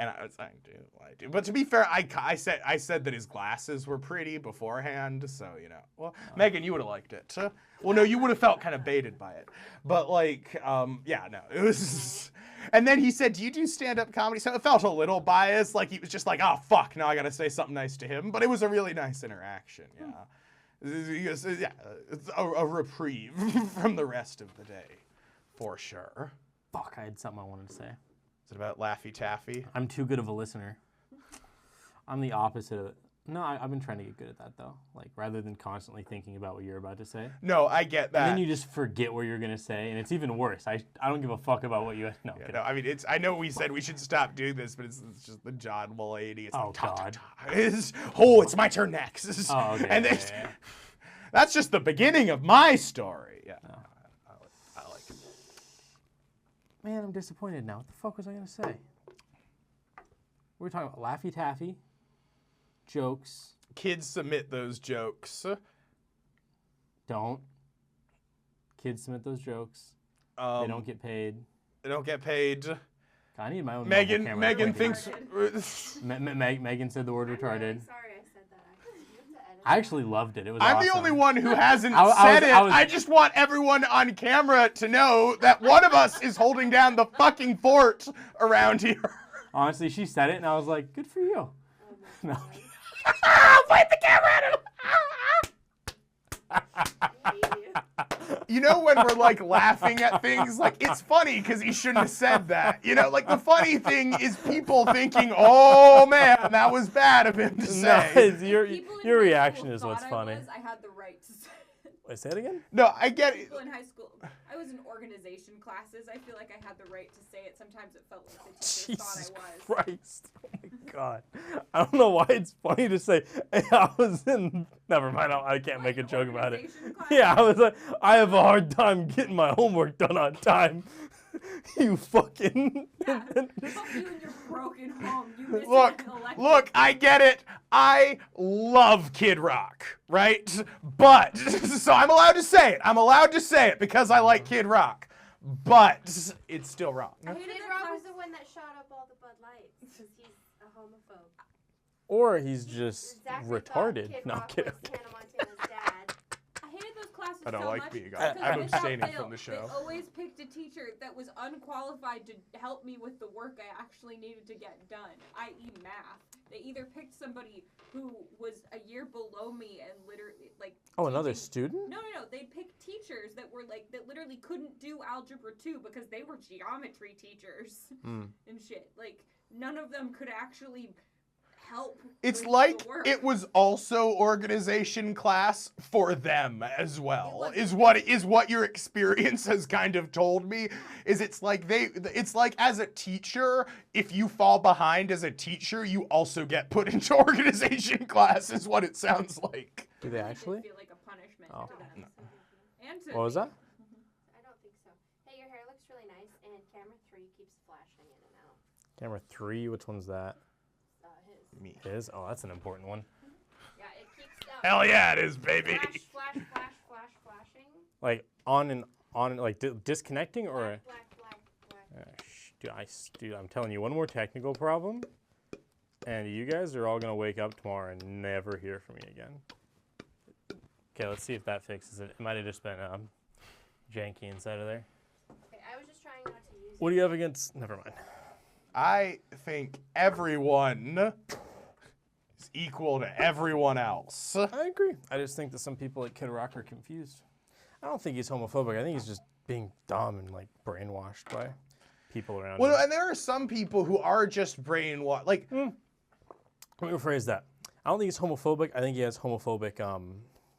do. But to be fair, I said that his glasses were pretty beforehand, so you know. Well, Megan, you would have liked it. Well, no, you would have felt kind of baited by it. But like, yeah, no, it was. And then he said, "Do you do stand-up comedy?" So it felt a little biased, like he was just like, "Oh fuck, now I gotta say something nice to him." But it was a really nice interaction. Yeah, yeah, it's a reprieve from the rest of the day, for sure. Fuck, I had something I wanted to say. Is it about Laffy Taffy? I'm too good of a listener. I'm the opposite of it. No, I've been trying to get good at that though. Like rather than constantly thinking about what you're about to say, No, I get that. and then you just forget what you're gonna say, and it's even worse. I don't give a fuck about what you. No, Yeah, no, I mean, I know we said we should stop doing this, but it's just the John Mulaney. It's Oh, like, ta, ta, God. ta. It's my turn next. Oh, okay. And yeah, it's- yeah. that's just the beginning of my story. Yeah, I like it. Man, I'm disappointed now. What the fuck was I gonna say? We were talking about Laffy Taffy, jokes. Kids submit those jokes. Don't. Kids submit those jokes. They don't get paid. They don't get paid. I need my own. mobile Megan camera. thinks. Megan said the word I'm retarded. really sorry I said that. Actually, you have to edit I that. actually loved it. It was I'm awesome. the only one who hasn't I said it. was- I just want everyone on camera to know that one of us is holding down the fucking fort around here. Honestly, she said it, and I was like, "Good for you." No. Point the camera at him. I hate you. You know when we're like laughing at things, like it's funny because he shouldn't have said that. You know, like the funny thing is people thinking, "Oh man, that was bad of him to No, say." it's your People in your high reaction school is what's thought funny. I had the right to say it. Wait, say it again. No, I get it. People in high school, I was in organization classes. I feel like I had the right to say it. Sometimes it felt like the teachers Jesus thought I was. Christ! Oh my God! I don't know why it's funny to say. Hey, I was in. Never mind. I can't make a Like, joke about it. organization class? Yeah, I was like, I have a hard time getting my homework done on time. You fucking. Yeah. Fuck you and your broken home. You missed Look, an elective. look, I get it. I love Kid Rock, right? But, so I'm allowed to say it. I'm allowed to say it because I like Kid Rock. But it's still wrong. I hated Kid that Rock class. was the one that shot up all the Bud Lights because he's a homophobe. Or he's just Zack retarded. Kid No, I'm Rock kidding. was Hannah Montana's dad. I hated those classes I don't so like much being because I'm without abstaining fail, from the show. They always picked a teacher that was unqualified to help me with the work I actually needed to get done, i.e. math. They either picked somebody who was a year below me and literally like Oh, another teaching- student? No, they picked teachers that were like that literally couldn't do algebra 2 because they were geometry teachers and shit. Like none of them could actually help. It's with like the work. it was also organization class for them as well. It Is what your experience has kind of told me. Is it's like as a teacher, if you fall behind as a teacher, you also get put into organization class. Is what it sounds like. Do they It did actually? feel like a punishment Oh. to them. And to What was that? I don't think so. Hey, your hair looks really nice, and camera 3 keeps flashing in and out. Camera 3. Which one's that? His. Me. His? Oh, that's an important one. Yeah, it keeps. Hell yeah, it is, baby. Flashing. Like on and like disconnecting or? Black. Dude, I'm telling you, one more technical problem, and you guys are all gonna wake up tomorrow and never hear from me again. Okay, let's see if that fixes it. It might have just been janky inside of there. Okay, I was just trying not to use What do you have against? Never mind. I think everyone is equal to everyone else. I agree. I just think that some people at Kid Rock are confused. I don't think he's homophobic. I think he's just being dumb and like brainwashed by people around Well, him. and there are some people who are just brainwashed. Like, Let me rephrase that. I don't think he's homophobic. I think he has homophobic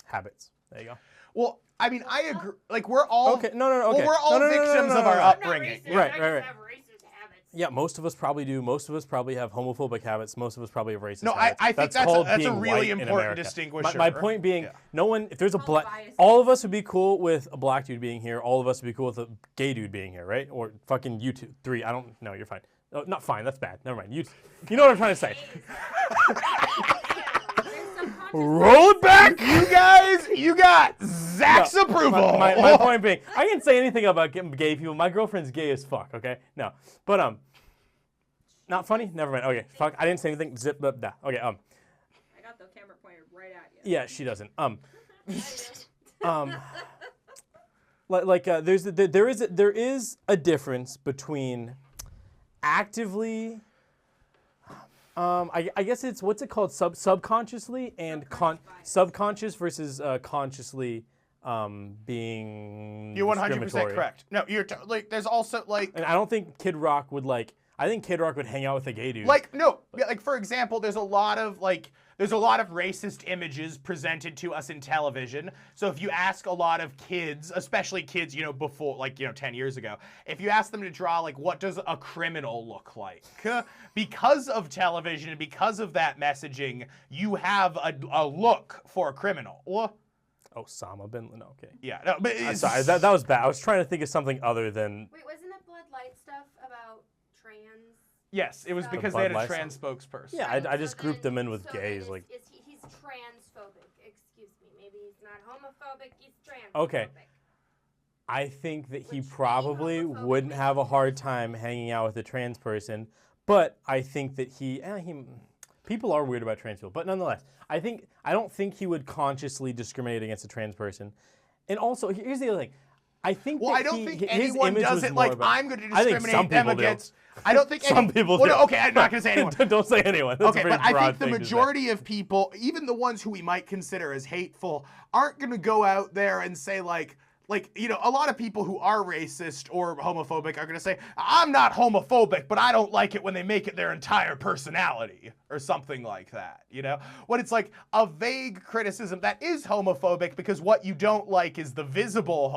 habits. There you go. Well, I mean, I agree. Like, we're all Okay, no, okay. Well, we're all victims of our I'm not upbringing. racist. Right, I right. just have racist habits. Yeah, most of us probably do. Most of us probably have homophobic habits. Most of us probably have racist No, habits. I think that's called a being really white in important America. distinguisher. My point being, Yeah. no one, if there's a Called black, bias. all of us would be cool with a black dude being here. All of us would be cool with a gay dude being here, right? Or fucking you two, three. I don't know. You're fine. Oh, not fine. That's bad. Never mind. You know what I'm trying to say. Roll it back. You got Zach's approval. My point being, I didn't say anything about gay people. My girlfriend's gay as fuck. Okay, no, but not funny. Never mind. Okay, fuck. I didn't say anything. Zip. Blah, blah. Okay. I got the camera pointed right at you. Yeah, she doesn't. There is a difference between actively. I guess it's what's it called subconsciously and subconscious versus consciously being You're 100% discriminatory. correct. No, there's also like And I don't think Kid Rock would like. I think Kid Rock would hang out with a gay dude. for example, there's a lot of racist images presented to us in television. So if you ask a lot of kids, especially kids, before 10 years ago, if you ask them to draw like what does a criminal look like, because of television and because of that messaging, you have a look for a criminal. Osama bin Laden. Okay. Yeah, no, but I'm sorry, that was bad. I was trying to think of something other than. Wait, wasn't the Blood Light stuff about trans? yes, it was The because Bud they had a Light trans spokesperson. Yeah, I just grouped them in with so gays. then Like, he's transphobic. Excuse me. Maybe he's not homophobic. He's transphobic. Okay. I think that he Which probably being homophobic wouldn't makes have a you hard transphobic. time hanging out with a trans person, but I think that people are weird about trans people, but nonetheless, I don't think he would consciously discriminate against a trans person. And also, here's the other thing. I think Well, that I don't think his anyone image does was it more like about- I'm going to I think some discriminate them people do. against. I don't think Some people well, do. no, okay, I'm not going to say anyone. Don't say anyone. That's a Okay, very but I broad think the thing to say. majority of people, even the ones who we might consider as hateful, aren't going to go out there and say like a lot of people who are racist or homophobic are going to say, I'm not homophobic, but I don't like it when they make it their entire personality or something like that, When it's like a vague criticism that is homophobic because what you don't like is the visible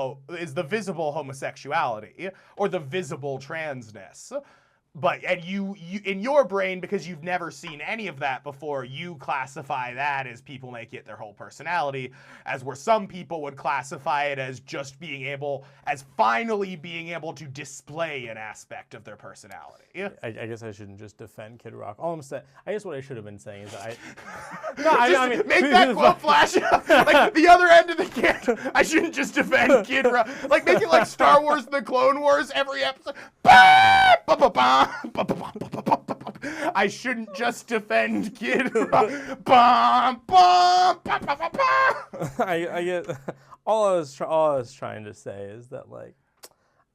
homosexuality or the visible transness. And you in your brain, because you've never seen any of that before, you classify that as people make it their whole personality, as where some people would classify it as just finally being able to display an aspect of their personality. I guess I shouldn't just defend Kid Rock. All I'm saying, I guess what I should have been saying is that Just make that quote flash up, like the other end of the camera. I shouldn't just defend Kid Rock. Like make it like Star Wars: The Clone Wars every episode. Bah! Ba, ba, ba. I shouldn't just defend Kid Rock. I get all I was trying to say is that like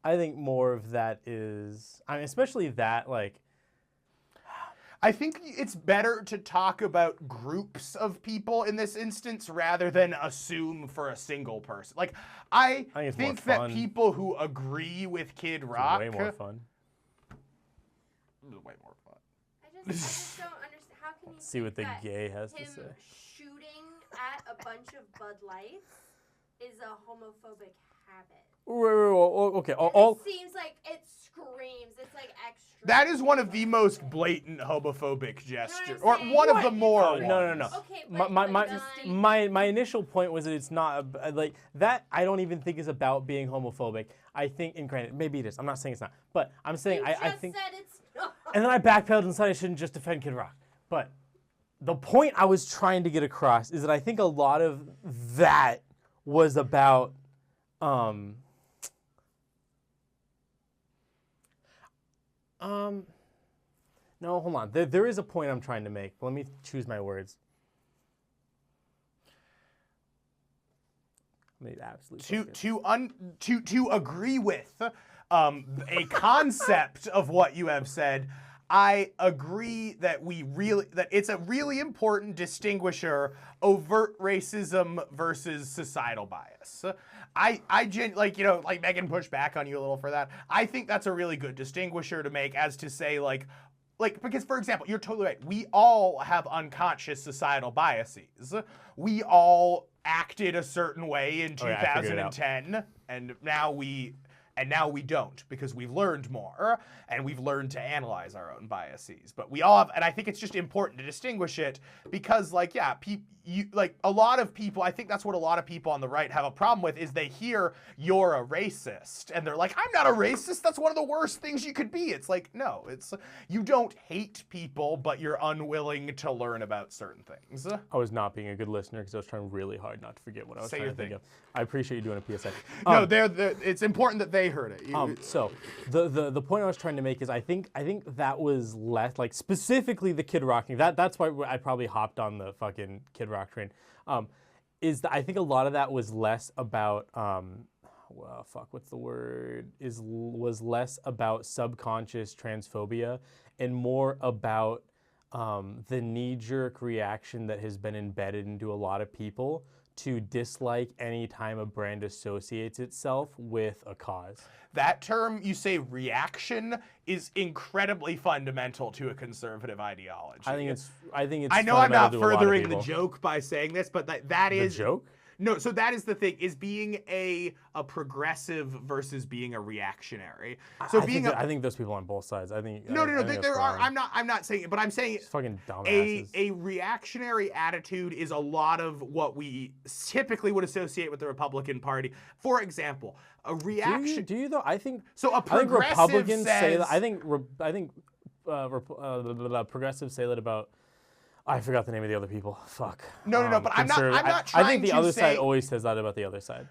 I think more of that is especially that like I think it's better to talk about groups of people in this instance rather than assume for a single person. Like I think think it's more that fun. people who agree with Kid Rock way more fun. way more fun. I just don't understand. How can you See what the think that gay has to him say. shooting at a bunch of Bud Lights is a homophobic habit? Okay, It seems like it screams. It's like extra. That is one of the most blatant homophobic gestures, or saying? one of the What? more. Oh, ones. no. Okay, My initial point was that it's not like that. I don't even think is about being homophobic. I think, and granted, maybe it is. I'm not saying it's not, but I'm saying You I just think. said it's not. And then I backpedaled and said I shouldn't just defend Kid Rock. But the point I was trying to get across is that I think a lot of that was about no, hold on. There is a point I'm trying to make. Let me choose my words. I made absolutely To agree with a concept of what you have said, I agree that it's a really important distinguisher, overt racism versus societal bias. Like Megan pushed back on you a little for that. I think that's a really good distinguisher to make, as to say like like, because, for example, you're totally right. We all have unconscious societal biases. We all acted a certain way in Oh, yeah, I figured it out. 2010, and now we don't, because we've learned more and we've learned to analyze our own biases. But we all have, and I think it's just important to distinguish it, because, like, yeah, a lot of people, I think that's what a lot of people on the right have a problem with, is they hear you're a racist and they're like, I'm not a racist, that's one of the worst things you could be. It's like, no, it's, you don't hate people, but you're unwilling to learn about certain things. I was not being a good listener because I was trying really hard not to forget what I was Say trying your to think thing. of. I appreciate you doing a PSA. No, it's important that they heard it. So the point I was trying to make is I think that was less, like, specifically the Kid Rock thing. That's why I probably hopped on the fucking Kid Rock train. Is that I think a lot of that was less about what's the word? Was less about subconscious transphobia and more about the knee-jerk reaction that has been embedded into a lot of people to dislike any time a brand associates itself with a cause. That term, you say reaction, is incredibly fundamental to a conservative ideology. I think it's. I know I'm not fundamental to a lot of furthering the people. joke by saying this, but that The is joke? No, so that is the thing, is being a progressive versus being a reactionary. So I think those people on both sides. I think No, I think there that's are. wrong. I'm not saying it, but I'm saying It's fucking dumbasses. a reactionary attitude is a lot of what we typically would associate with the Republican Party. For example, a reaction. Do you though? I think So a I think progressive Republicans say that. says- I think progressives say that about. I forgot the name of the other people. Fuck. No, but I'm not I trying think the to other say- side always says that about the other side.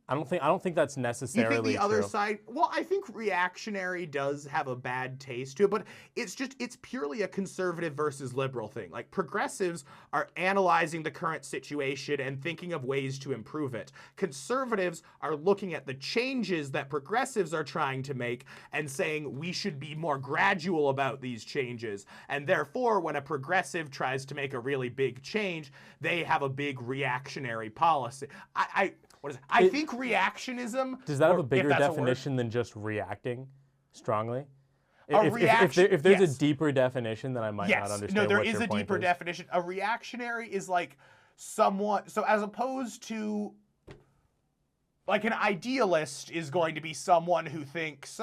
I don't think that's You necessarily think the other true. side? Well, I think reactionary does have a bad taste to it, but it's purely a conservative versus liberal thing. Like, progressives are analyzing the current situation and thinking of ways to improve it. Conservatives are looking at the changes that progressives are trying to make and saying we should be more gradual about these changes. And therefore, when a progressive tries to make a really big change, they have a big reactionary policy. I think reactionism. Does that have or a if bigger that's a word- definition than just reacting strongly? A reaction- If there's yes. a deeper definition, then I might not Yes, understand no, there what is your a point deeper is. definition. A reactionary is like someone, so as opposed to, like, an idealist is going to be someone who thinks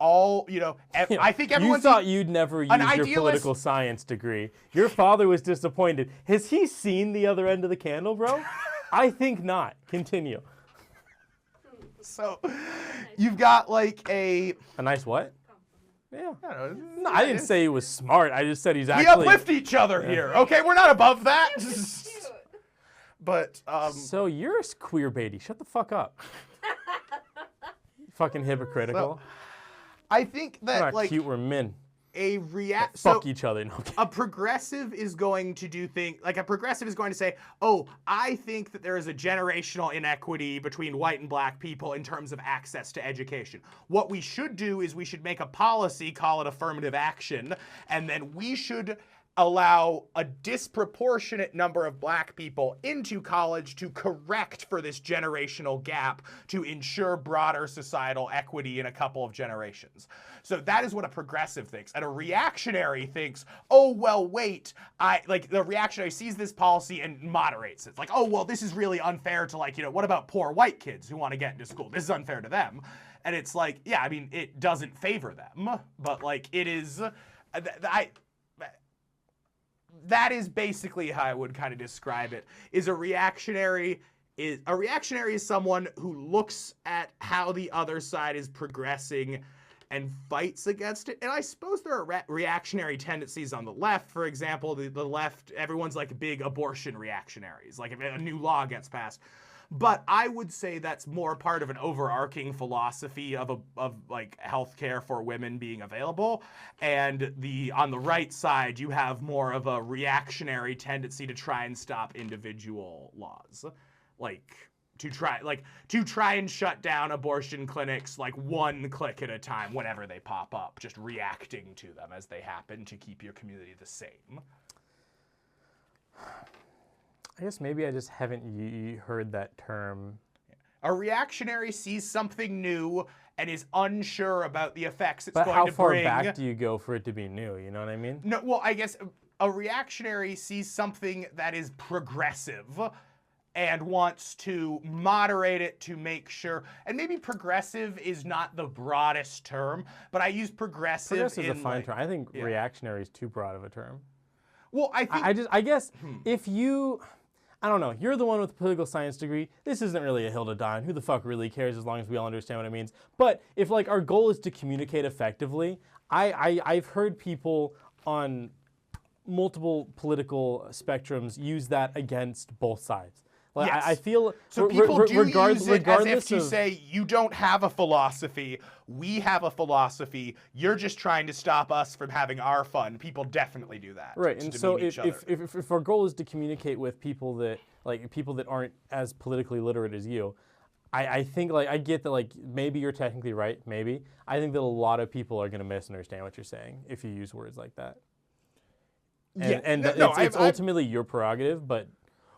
I think everyone's. You thought you'd never use your political science degree. Your father was disappointed. Has he seen the other end of the candle, bro? I think not. Continue. So, you've got like A nice what? Yeah. I don't know, No, I didn't say he was smart. I just said he's we actually. uplift each other here. Okay, we're not above that. But So you're a queer baity. Shut the fuck up. Fucking hypocritical. I think We're that not like cute. We're men. so Fuck each other. No, okay. a progressive is going to do things like a progressive is going to say, oh, I think that there is a generational inequity between white and black people in terms of access to education. What we should do is we should make a policy, call it affirmative action, and then we should allow a disproportionate number of black people into college to correct for this generational gap to ensure broader societal equity in a couple of generations. So that is what a progressive thinks. And a reactionary thinks, oh, well, wait, the reactionary sees this policy and moderates it. It's like, oh, well, this is really unfair to, like, what about poor white kids who want to get into school? This is unfair to them. And it's like, yeah, I mean, it doesn't favor them, but, like, it is, that is basically how I would kind of describe it. A reactionary is someone who looks at how the other side is progressing and fights against it. And I suppose there are reactionary tendencies on the left. For example, the left, everyone's like big abortion reactionaries, like if a new law gets passed. But I would say that's more part of an overarching philosophy of like healthcare for women being available. And on the right side, you have more of a reactionary tendency to try and stop individual laws. To try and shut down abortion clinics like one click at a time whenever they pop up, just reacting to them as they happen to keep your community the same. I guess maybe I just haven't heard that term. A reactionary sees something new and is unsure about the effects it's But going how to far bring. back do you go for it to be new? You know what I mean? No, well, I guess a reactionary sees something that is progressive and wants to moderate it to make sure, and maybe progressive is not the broadest term, but I use progressive Progressive is a in, fine like, term. I think reactionary is too broad of a term. well, I think I guess if you, I don't know, you're the one with a political science degree. This isn't really a hill to die on. Who the fuck really cares as long as we all understand what it means? But if like our goal is to communicate effectively, I've heard people on multiple political spectrums use that against both sides. Like, Yes. I feel so people do regardless use it as if to of, say, you don't have a philosophy, we have a philosophy, you're just trying to stop us from having our fun. People definitely do that. right. to And so demean each other. if our goal is to communicate with people that aren't as politically literate as you, I think like I get that like maybe you're technically right, maybe. I think that a lot of people are going to misunderstand what you're saying if you use words like that. And it's ultimately your prerogative, but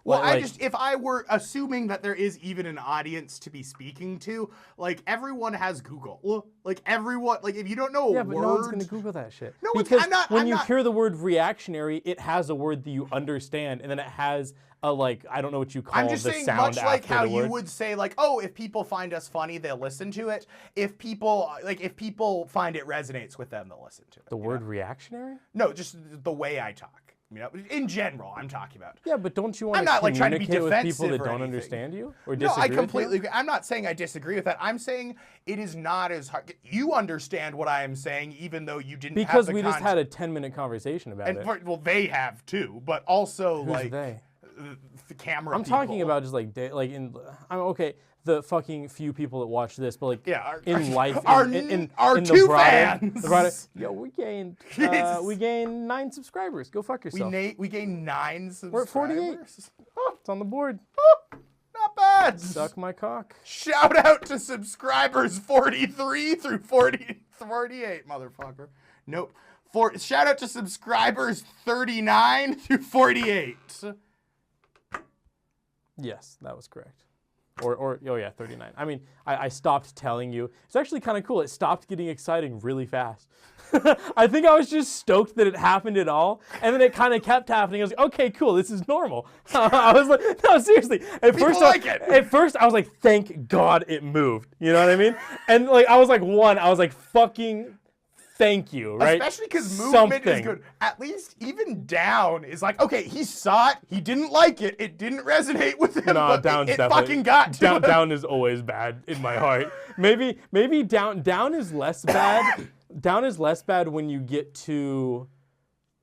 Well, like, if I were assuming that there is even an audience to be speaking to, like, everyone has Google. Like, everyone, like, if you don't know a yeah, word. but no one's gonna Google that shit. No, because I'm not. when I'm you not, hear the word reactionary, it has a word that you understand, and then it has a like I don't know what you call I'm just the saying, sound much like after how the you word. would say, like, oh, if people find us funny, they'll listen to it. If people find it resonates with them, they'll listen to it. The word reactionary? No, just the way I talk. You know, in general, I'm talking about. Yeah, but don't you want I'm to not, like, trying to be communicate with people defensive that or don't anything. understand you or No, disagree I with completely you? agree. I'm not saying I disagree with that. I'm saying it is not as hard. You understand what I am saying, even though you didn't have Because the we just had context. a 10-minute conversation about And it. well, they have too, but also Who's like they? The camera. I'm talking about just like I'm okay. The fucking few people that watch this, but like in life, our in two the broader, fans. the broader, yo, we gained 9 subscribers. Go fuck yourself. We gained 9 subscribers. We're at 48. Oh, it's on the board. Not bad. Suck my cock. Shout out to subscribers 43 through 48, motherfucker. Nope. Shout out to subscribers 39 through 48. Yes, that was correct. Or oh yeah, 39. I mean, I stopped telling you. It's actually kind of cool. It stopped getting exciting really fast. I think I was just stoked that it happened at all, and then it kind of kept happening. I was like, okay, cool, this is normal. I was like, no, seriously. At first, I was like, thank God it moved. You know what I mean? And like, I was like, fucking. Thank you, right? Especially because movement is good. At least even down is like, okay, he saw it, he didn't like it, it didn't resonate with him, No, but down's it definitely fucking got to him. down is always bad in my heart. Maybe down is less bad. Down is less bad when you get to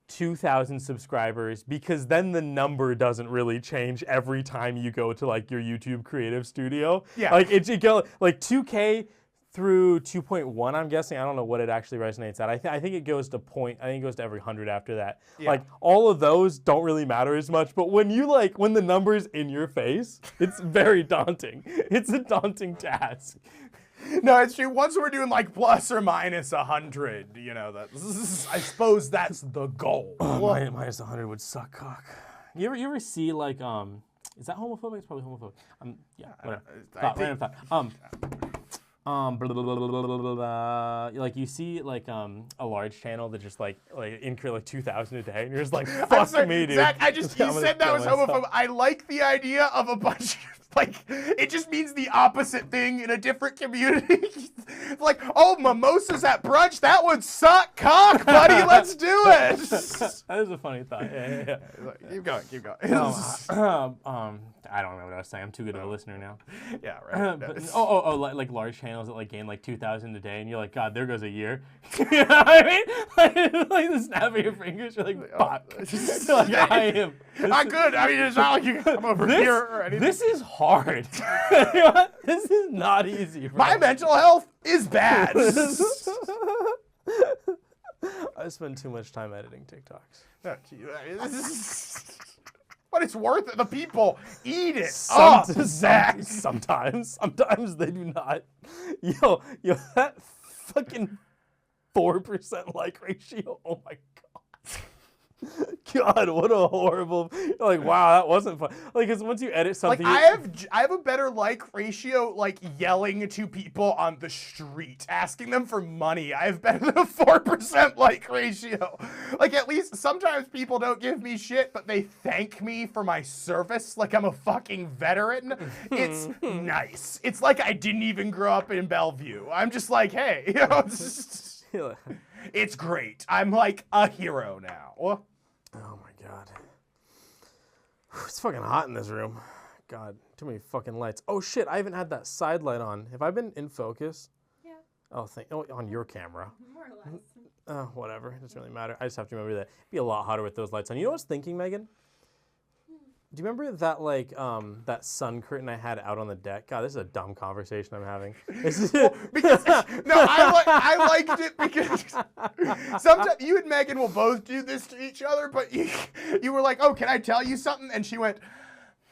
2,000 subscribers, because then the number doesn't really change every time you go to like your YouTube creative studio. Yeah. Like it go like 2K through 2.1, I'm guessing. I don't know what it actually resonates at. I think it goes to every 100 after that. Yeah. Like all of those don't really matter as much, but when the number's in your face, it's very daunting. It's a daunting task. No, it's true. Once we're doing like plus or minus 100, you know, I suppose that's the goal. Minus 100 would suck cock. You ever see like is that homophobic? It's probably homophobic. Yeah, whatever. Random thought. Blah, blah, blah, blah, blah, blah, blah. Like you see like a large channel that just like increase like 2,000 a day, and you're just like, fuck me, dude. Zach, you said that was homophobic. I like the idea of a bunch of, like, it just means the opposite thing in a different community. Like, oh, mimosas at brunch, that would suck cock, buddy, let's do it. That is a funny thought. Yeah. Keep going. I don't know what I was saying. I'm too good of a listener now. Yeah, right. Like large channels that like gain like 2,000 a day, and you're like, God, there goes a year. You know what I mean? Like the snap of your fingers, you're like, fuck. You're like, I am. Not good. I mean, it's not like you can come over here or anything. This is hard. You know what? This is not easy. Bro. My mental health is bad. I spend too much time editing TikToks. But it's worth it. The people eat it. Zach. Sometimes they do not. Yo, that fucking 4% like ratio. Oh my God. God, what a horrible. Like, wow, that wasn't fun. Like, because once you edit Like something, I have a better like ratio like yelling to people on the street, asking them for money. I have better than a 4% like ratio. Like at least sometimes people don't give me shit, but they thank me for my service like I'm a fucking veteran. It's nice. It's like I didn't even grow up in Bellevue. I'm just like, hey, you know, it's great. I'm like a hero now. Oh my God. It's fucking hot in this room. God, too many fucking lights. Oh shit, I haven't had that side light on. Have I been in focus? Yeah. Oh, on your camera. More or less. Whatever. It doesn't really matter. I just have to remember that. It'd be a lot hotter with those lights on. You know what I was thinking, Megan? Do you remember that like that sun curtain I had out on the deck? God, this is a dumb conversation I'm having. Because no, I liked it because sometimes you and Megan will both do this to each other, but you were like, oh, can I tell you something? And she went,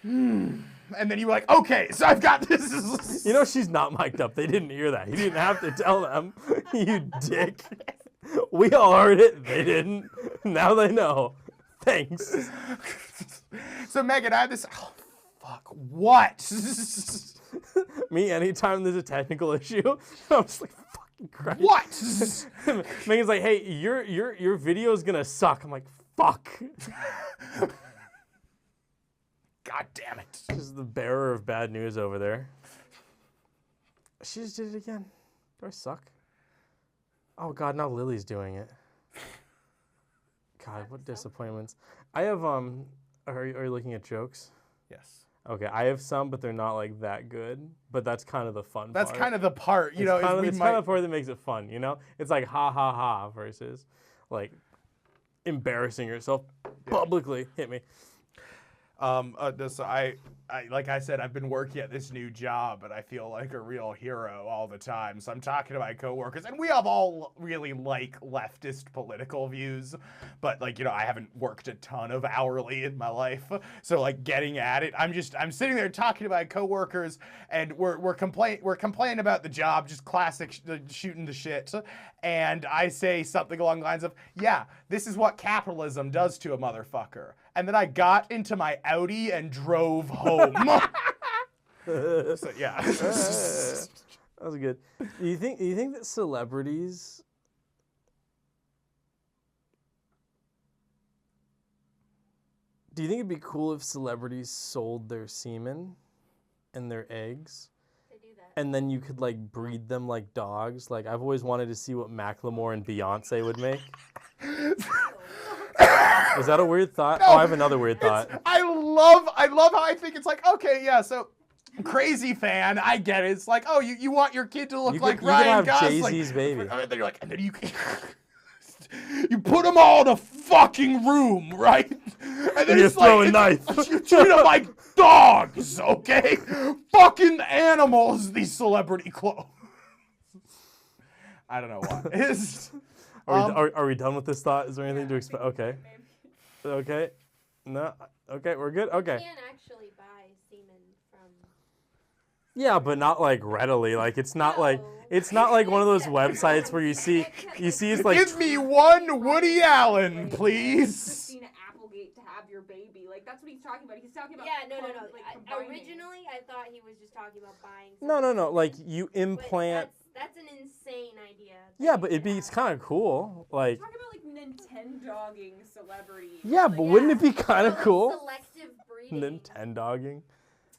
and then you were like, okay, so I've got this. You know she's not mic'd up. They didn't hear that. You didn't have to tell them. You dick. We all heard it. They didn't. Now they know. Thanks. So Megan, I had this. Oh, fuck. What? Me, anytime there's a technical issue, I'm just like, fucking Christ. What? Megan's like, hey, your video's gonna suck. I'm like, fuck. God damn it. She's the bearer of bad news over there. She just did it again. Do I suck? Oh God, now Lily's doing it. God, what disappointments. I have, are you looking at jokes? Yes. Okay, I have some, but they're not like that good. But that's kind of the fun part. That's kind of the part, you know. It's kind of the part that makes it fun, you know? It's like ha ha ha versus like embarrassing yourself publicly. Hit me. So I, like I said, I've been working at this new job, and I feel like a real hero all the time. So I'm talking to my coworkers, and we have all really like leftist political views, but like, you know, I haven't worked a ton of hourly in my life, so like getting at it, I'm sitting there talking to my coworkers, and we're complaining about the job, just classic shooting the shit, and I say something along the lines of, yeah, this is what capitalism does to a motherfucker. And then I got into my Audi and drove home. So yeah. That was good. Do you think that celebrities Do you think it'd be cool if celebrities sold their semen and their eggs? They do that. And then you could like breed them like dogs? Like I've always wanted to see what Macklemore and Beyonce would make. Is that a weird thought? No, oh, I have another weird thought. I love how I think it's like, okay, yeah, so crazy fan, I get it. It's like, oh, you want your kid to look like Ryan Gosling. You could have Jay-Z's baby. And then you're like, and then you you put them all in a fucking room, right? And then you it's throw like, a knife. You treat them like dogs, okay? Fucking animals, these celebrity clothes. I don't know why. Are we done with this thought? Is there anything to expect? Okay. Okay. No. Okay, we're good. Okay. You can actually buy semen from. Yeah, but not like readily. Like it's not like one of those websites where you see it's like give me one Woody Allen, please. Christina Applegate to have your baby. Like that's what he's talking about. He's talking about No. like, combining. Originally, I thought he was just talking about buying. No. Like you implant. That's an insane idea. Yeah, but it's kind of cool. Like. Talking about like Nintendogging celebrities. Yeah, but wouldn't it be kind of cool? Selective breeding Nintendogging.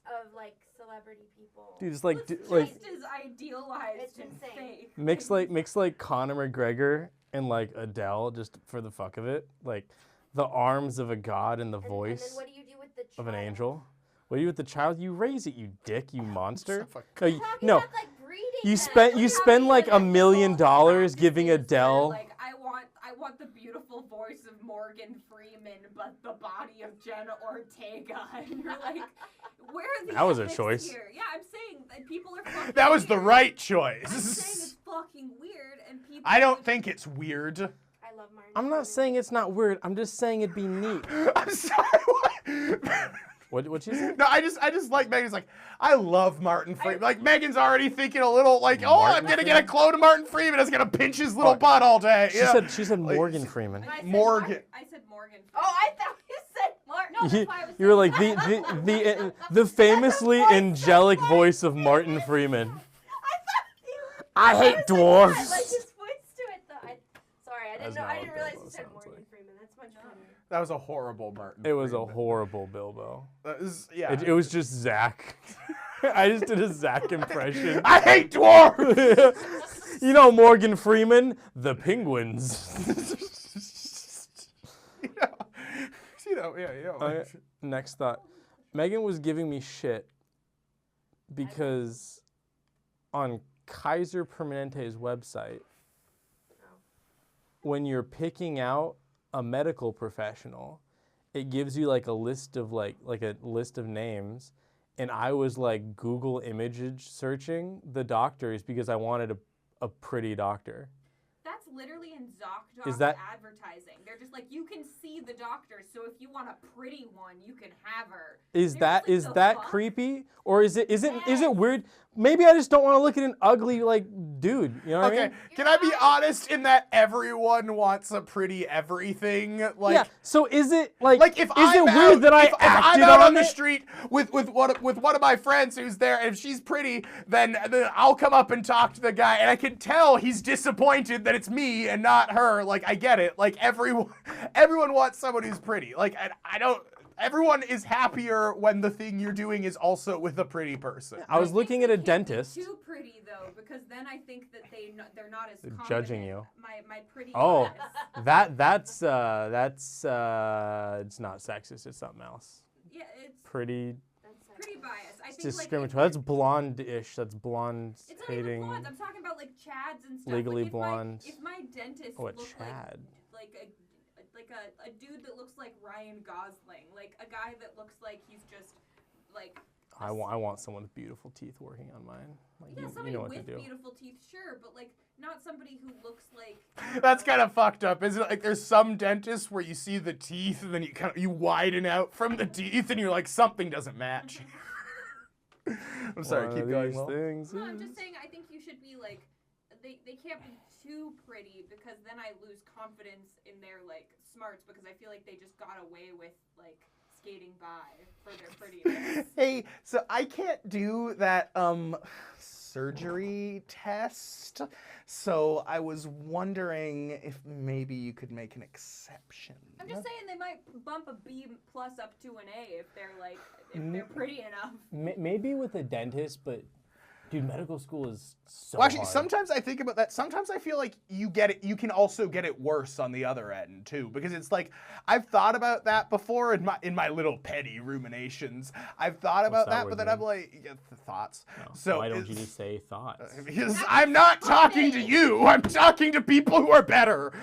of like celebrity people. Dude, it's like It's like just as idealized It's and insane. fake. mix like Conor McGregor and like Adele just for the fuck of it. Like the arms of a god and the And then voice what do you do with the child? of an angel. What do you do with the child? You raise it, you dick, you monster. We're talking No, about, like, breeding you them. spend like $1 million giving Practices where, Adele. Like I want the beautiful voice of Morgan Freeman, but the body of Jenna Ortega. And you're like, where are the That was a ethics choice. here? Yeah, I'm saying that people are fucking That was the weird. right I'm saying choice. it's fucking weird, and people. I don't think it's weird. I love Martin. I'm not saying it's not weird. I'm just saying it'd be neat. I'm sorry. What? What'd you say? No, I just like Megan's like, I love Martin Freeman. Like Megan's already thinking a little like, oh, I'm gonna get a clone of Martin Freeman. It's gonna pinch his little butt all day. She said Morgan Freeman. I said Morgan. I said Morgan. Oh, I thought you said Martin. No, that's why I was You were saying like the famously angelic voice of Martin Freeman. I hate dwarves. I like his voice to it, though. Sorry, I didn't know. I didn't realize you said Morgan Freeman. That's much funnier. That was a horrible Martin. It was a Freeman. horrible Bilbo. Yeah. It was just Zack. I just did a Zack impression. I hate dwarves. You know Morgan Freeman, the Penguins. Next thought. Megan was giving me shit because on Kaiser Permanente's website, when you're picking out a medical professional, it gives you like a list of like a list of names, and I was like Google image searching the doctors because I wanted a pretty doctor. That's literally in ZocDoc's Is that- advertising. They're just like, you can see the doctor, so if you want a pretty one, you can have her. Is They're that just like, is "The that fuck?" creepy, or is it weird? Maybe I just don't want to look at an ugly like dude. You know what I Okay, mean? can I be honest in that everyone wants a pretty everything? Like, Yeah. So is it like if is I'm it weird that I if acted I'm out on on the it? street with one of my friends who's there, and if she's pretty, then I'll come up and talk to the guy, and I can tell he's disappointed that it's me and not her. Like, I get it. Like, everyone wants someone who's pretty. Like, I don't. Everyone is happier when the thing you're doing is also with a pretty person. I was think looking they at a can't be dentist. Too pretty though, because then I think that they're not as confident. judging you. My pretty. Oh, bias. that's it's not sexist. It's something else. Yeah, it's Pretty pretty bias. I think discriminatory. That's blonde-ish. That's blonde it's not even hating. blondes. I'm talking about like Chads and stuff. Legally like, blonde. If my dentist Oh, a looked Chad. like a dude that looks like Ryan Gosling, like a guy that looks like he's just like. I want someone with beautiful teeth working on mine. Like, Yeah, you somebody know what to with do. beautiful teeth, sure, but like not somebody who looks like. That's kind of fucked up, isn't it? Like, there's some dentists where you see the teeth and then you widen out from the teeth and you're like, something doesn't match. I'm sorry, keep going. Will. Things. No, I'm just saying. I think you should be like, they can't be too pretty because then I lose confidence in their like smarts because I feel like they just got away with like skating by for their prettiness. Hey, so I can't do that surgery test. So I was wondering if maybe you could make an exception. I'm just saying they might bump a B plus up to an A if they're like if they're pretty enough. Maybe with a dentist, but dude, medical school is so Well, actually, hard. sometimes I think about that. Sometimes I feel like you get it. You can also get it worse on the other end too, because it's like I've thought about that before in my little petty ruminations. I've thought about that that, word but then mean? I'm like, yeah, thoughts. No. So Why don't you it's- just say thoughts? Because I'm not talking to you. I'm talking to people who are better.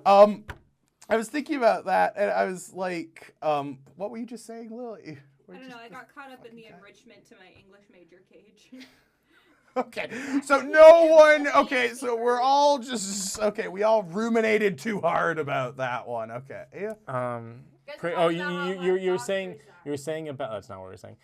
I was thinking about that, and I was like, what were you just saying, Lily? I don't know. I got caught up in the enrichment to my English major cage. Okay, so no one. Okay, so we're all just okay. We all ruminated too hard about that one. Okay, yeah. You were saying about that's not what we were saying.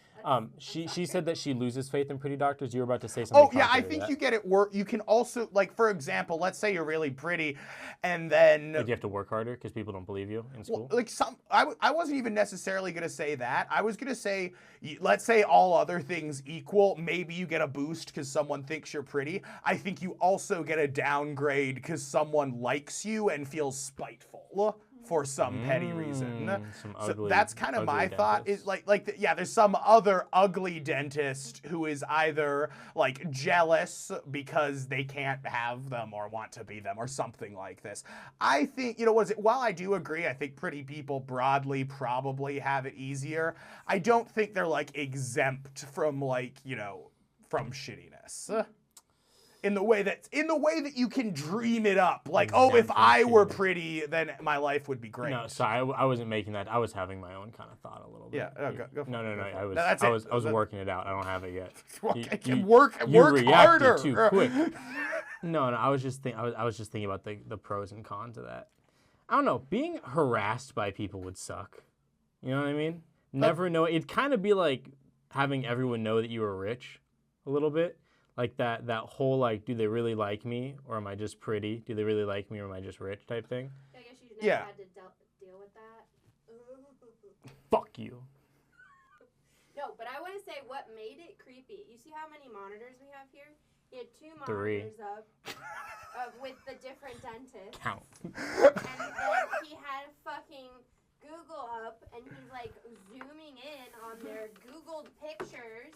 She said that she loses faith in pretty doctors. You were about to say something. Oh yeah, I contrary to think that. you get it. You can also like, for example, let's say you're really pretty, and then Like you have to work harder because people don't believe you in school. like I wasn't even necessarily gonna say that. I was gonna say, let's say all other things equal, maybe you get a boost because someone thinks you're pretty. I think you also get a downgrade because someone likes you and feels spiteful for some petty reason. Some So ugly, that's kind of ugly my thought. Is dentists. yeah, there's some other ugly dentist who is either like jealous because they can't have them or want to be them or something like this. I think, while I do agree, I think pretty people broadly probably have it easier. I don't think they're like exempt from from shittiness. In the way that you can dream it up, like, oh, if I were pretty, then my life would be great. No, sorry, I wasn't making that. I was having my own kind of thought a little bit. Yeah, no, go for No. it. I was working it out. I don't have it yet. Work you reacted harder. too quick. No, I was just thinking about the pros and cons of that. I don't know. Being harassed by people would suck. You know what I mean? Never know. It'd kind of be like having everyone know that you were rich a little bit. Like that whole, like, do they really like me or am I just pretty? Do they really like me or am I just rich type thing? I guess you never had to deal with that. Fuck you. No, but I want to say what made it creepy. You see how many monitors we have here? He had 2 3. monitors up with the different dentists. Count. And then he had fucking Google up, and he's like zooming in on their Googled pictures.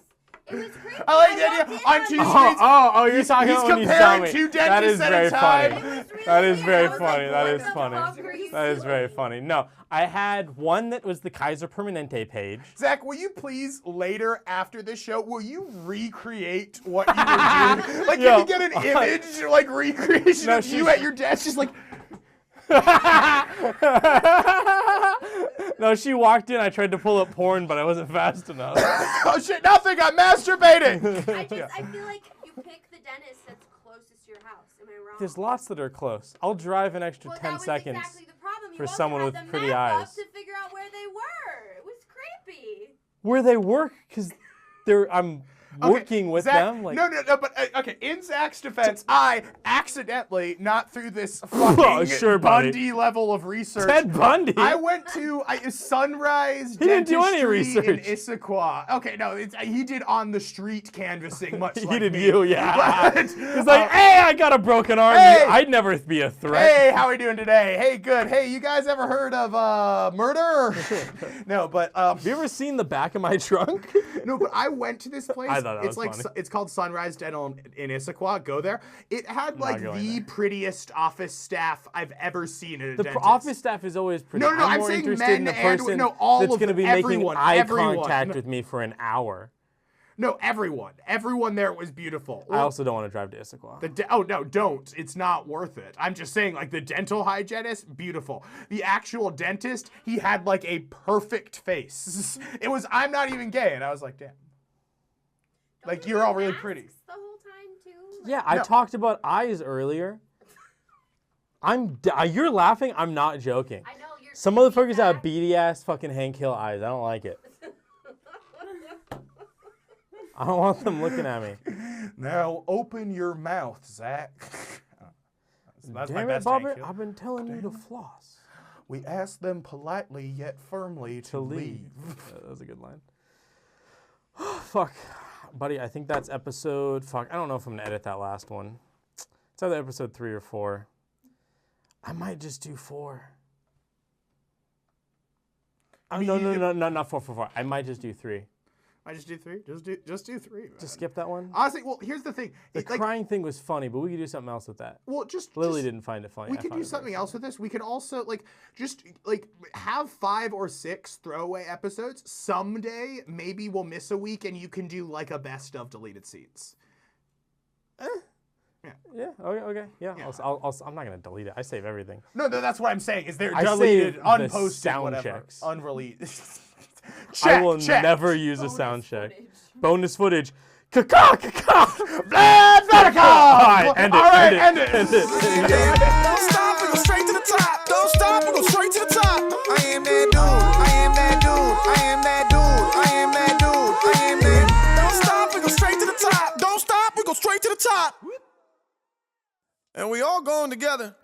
It was creepy. I like the idea. On 2 screens. Oh, you're talking about when you saw me. He's comparing 2 That is dentists at very a time. funny. Really That is weird. very I was funny. like, That what is the funny. fuck are you That is very doing? funny. No, I had one that was the Kaiser Permanente page. Zach, will you please later after this show, will you recreate what you were doing? Like, Yo. can we get an image, like recreation No, of you she's- at your desk, just like. No, she walked in. I tried to pull up porn, but I wasn't fast enough. Oh shit! Nothing. I'm masturbating. I feel like you pick the dentist that's closest to your house. Am I wrong? There's lots that are close. I'll drive an extra Well, 10 that was seconds. exactly the problem. You for also someone had with the pretty map eyes. up to figure out where they were. It was creepy. Where they work, because I'm working with Zach, them. Like, no, but okay. In Zach's defense, I accidentally, not through this fucking Sure, buddy. Bundy level of research. Ted Bundy. I went to Sunrise He didn't do any Dentistry in research. Issaquah. Okay, no, he did on the street canvassing, much he like did me. you, yeah. But, He's like, hey, I got a broken arm. Hey! I'd never be a threat. hey, how we doing today? Hey, good. Hey, you guys ever heard of murder? No, but Have you ever seen the back of my trunk? no, but I went to this place. I thought that it's was like funny. it's called Sunrise Dental in Issaquah. Go there. It had like going the there. prettiest office staff I've ever seen at a The dentist. office staff is always pretty. No, I'm I'm more saying interested in the men and person no, all that's of going to be everyone, making eye everyone. contact No. with me for an hour. No, everyone there was beautiful. I also don't want to drive to Issaquah. Oh no, don't. It's not worth it. I'm just saying, like the dental hygienist, beautiful. The actual dentist, he had like a perfect face. It was, I'm not even gay, and I was like, damn. Don't Like you you're wear all really masks pretty. the whole time too? Like, Yeah, I No. talked about eyes earlier. You're laughing. I'm not joking. I know you're. Some creepy, motherfuckers have Zach. beady ass fucking Hank Hill eyes. I don't like it. I don't want them looking at me. Now open your mouth, Zach. That's my Damn it, best Hank Bobbert. Hill. I've been telling you to floss. We ask them politely yet firmly to leave. That was a good line. Fuck. Buddy, I think that's episode... Fuck, I don't know if I'm going to edit that last one. It's either episode 3 or 4. I might just do 4. No, not 4. I might just do 3. I just do 3. Just do 3. Man. Just skip that one. Honestly, well, here's the thing. The It, like, crying thing was funny, but we could do something else with that. well, just Lily didn't find it funny. We I could found do it very something funny. else with this. We could also just have 5 or 6 throwaway episodes. Someday, maybe we'll miss a week, and you can do like a best of deleted scenes. Yeah, okay. Yeah, I'm not going to delete it. I save everything. No, that's what I'm saying. Is there I deleted, save the unposted, sound whatever, checks. unreleased? I will check. never use a sound check. footage. Bonus footage. Caw. Blah, blah, All right, end it. All right, end end it. Don't stop, we go straight to the top. Don't stop, we go straight to the top. I am that dude. I am that dude. I am that dude. I am that dude. I am that. Don't stop, we go straight to the top. Don't stop, we go straight to the top. And we all going together.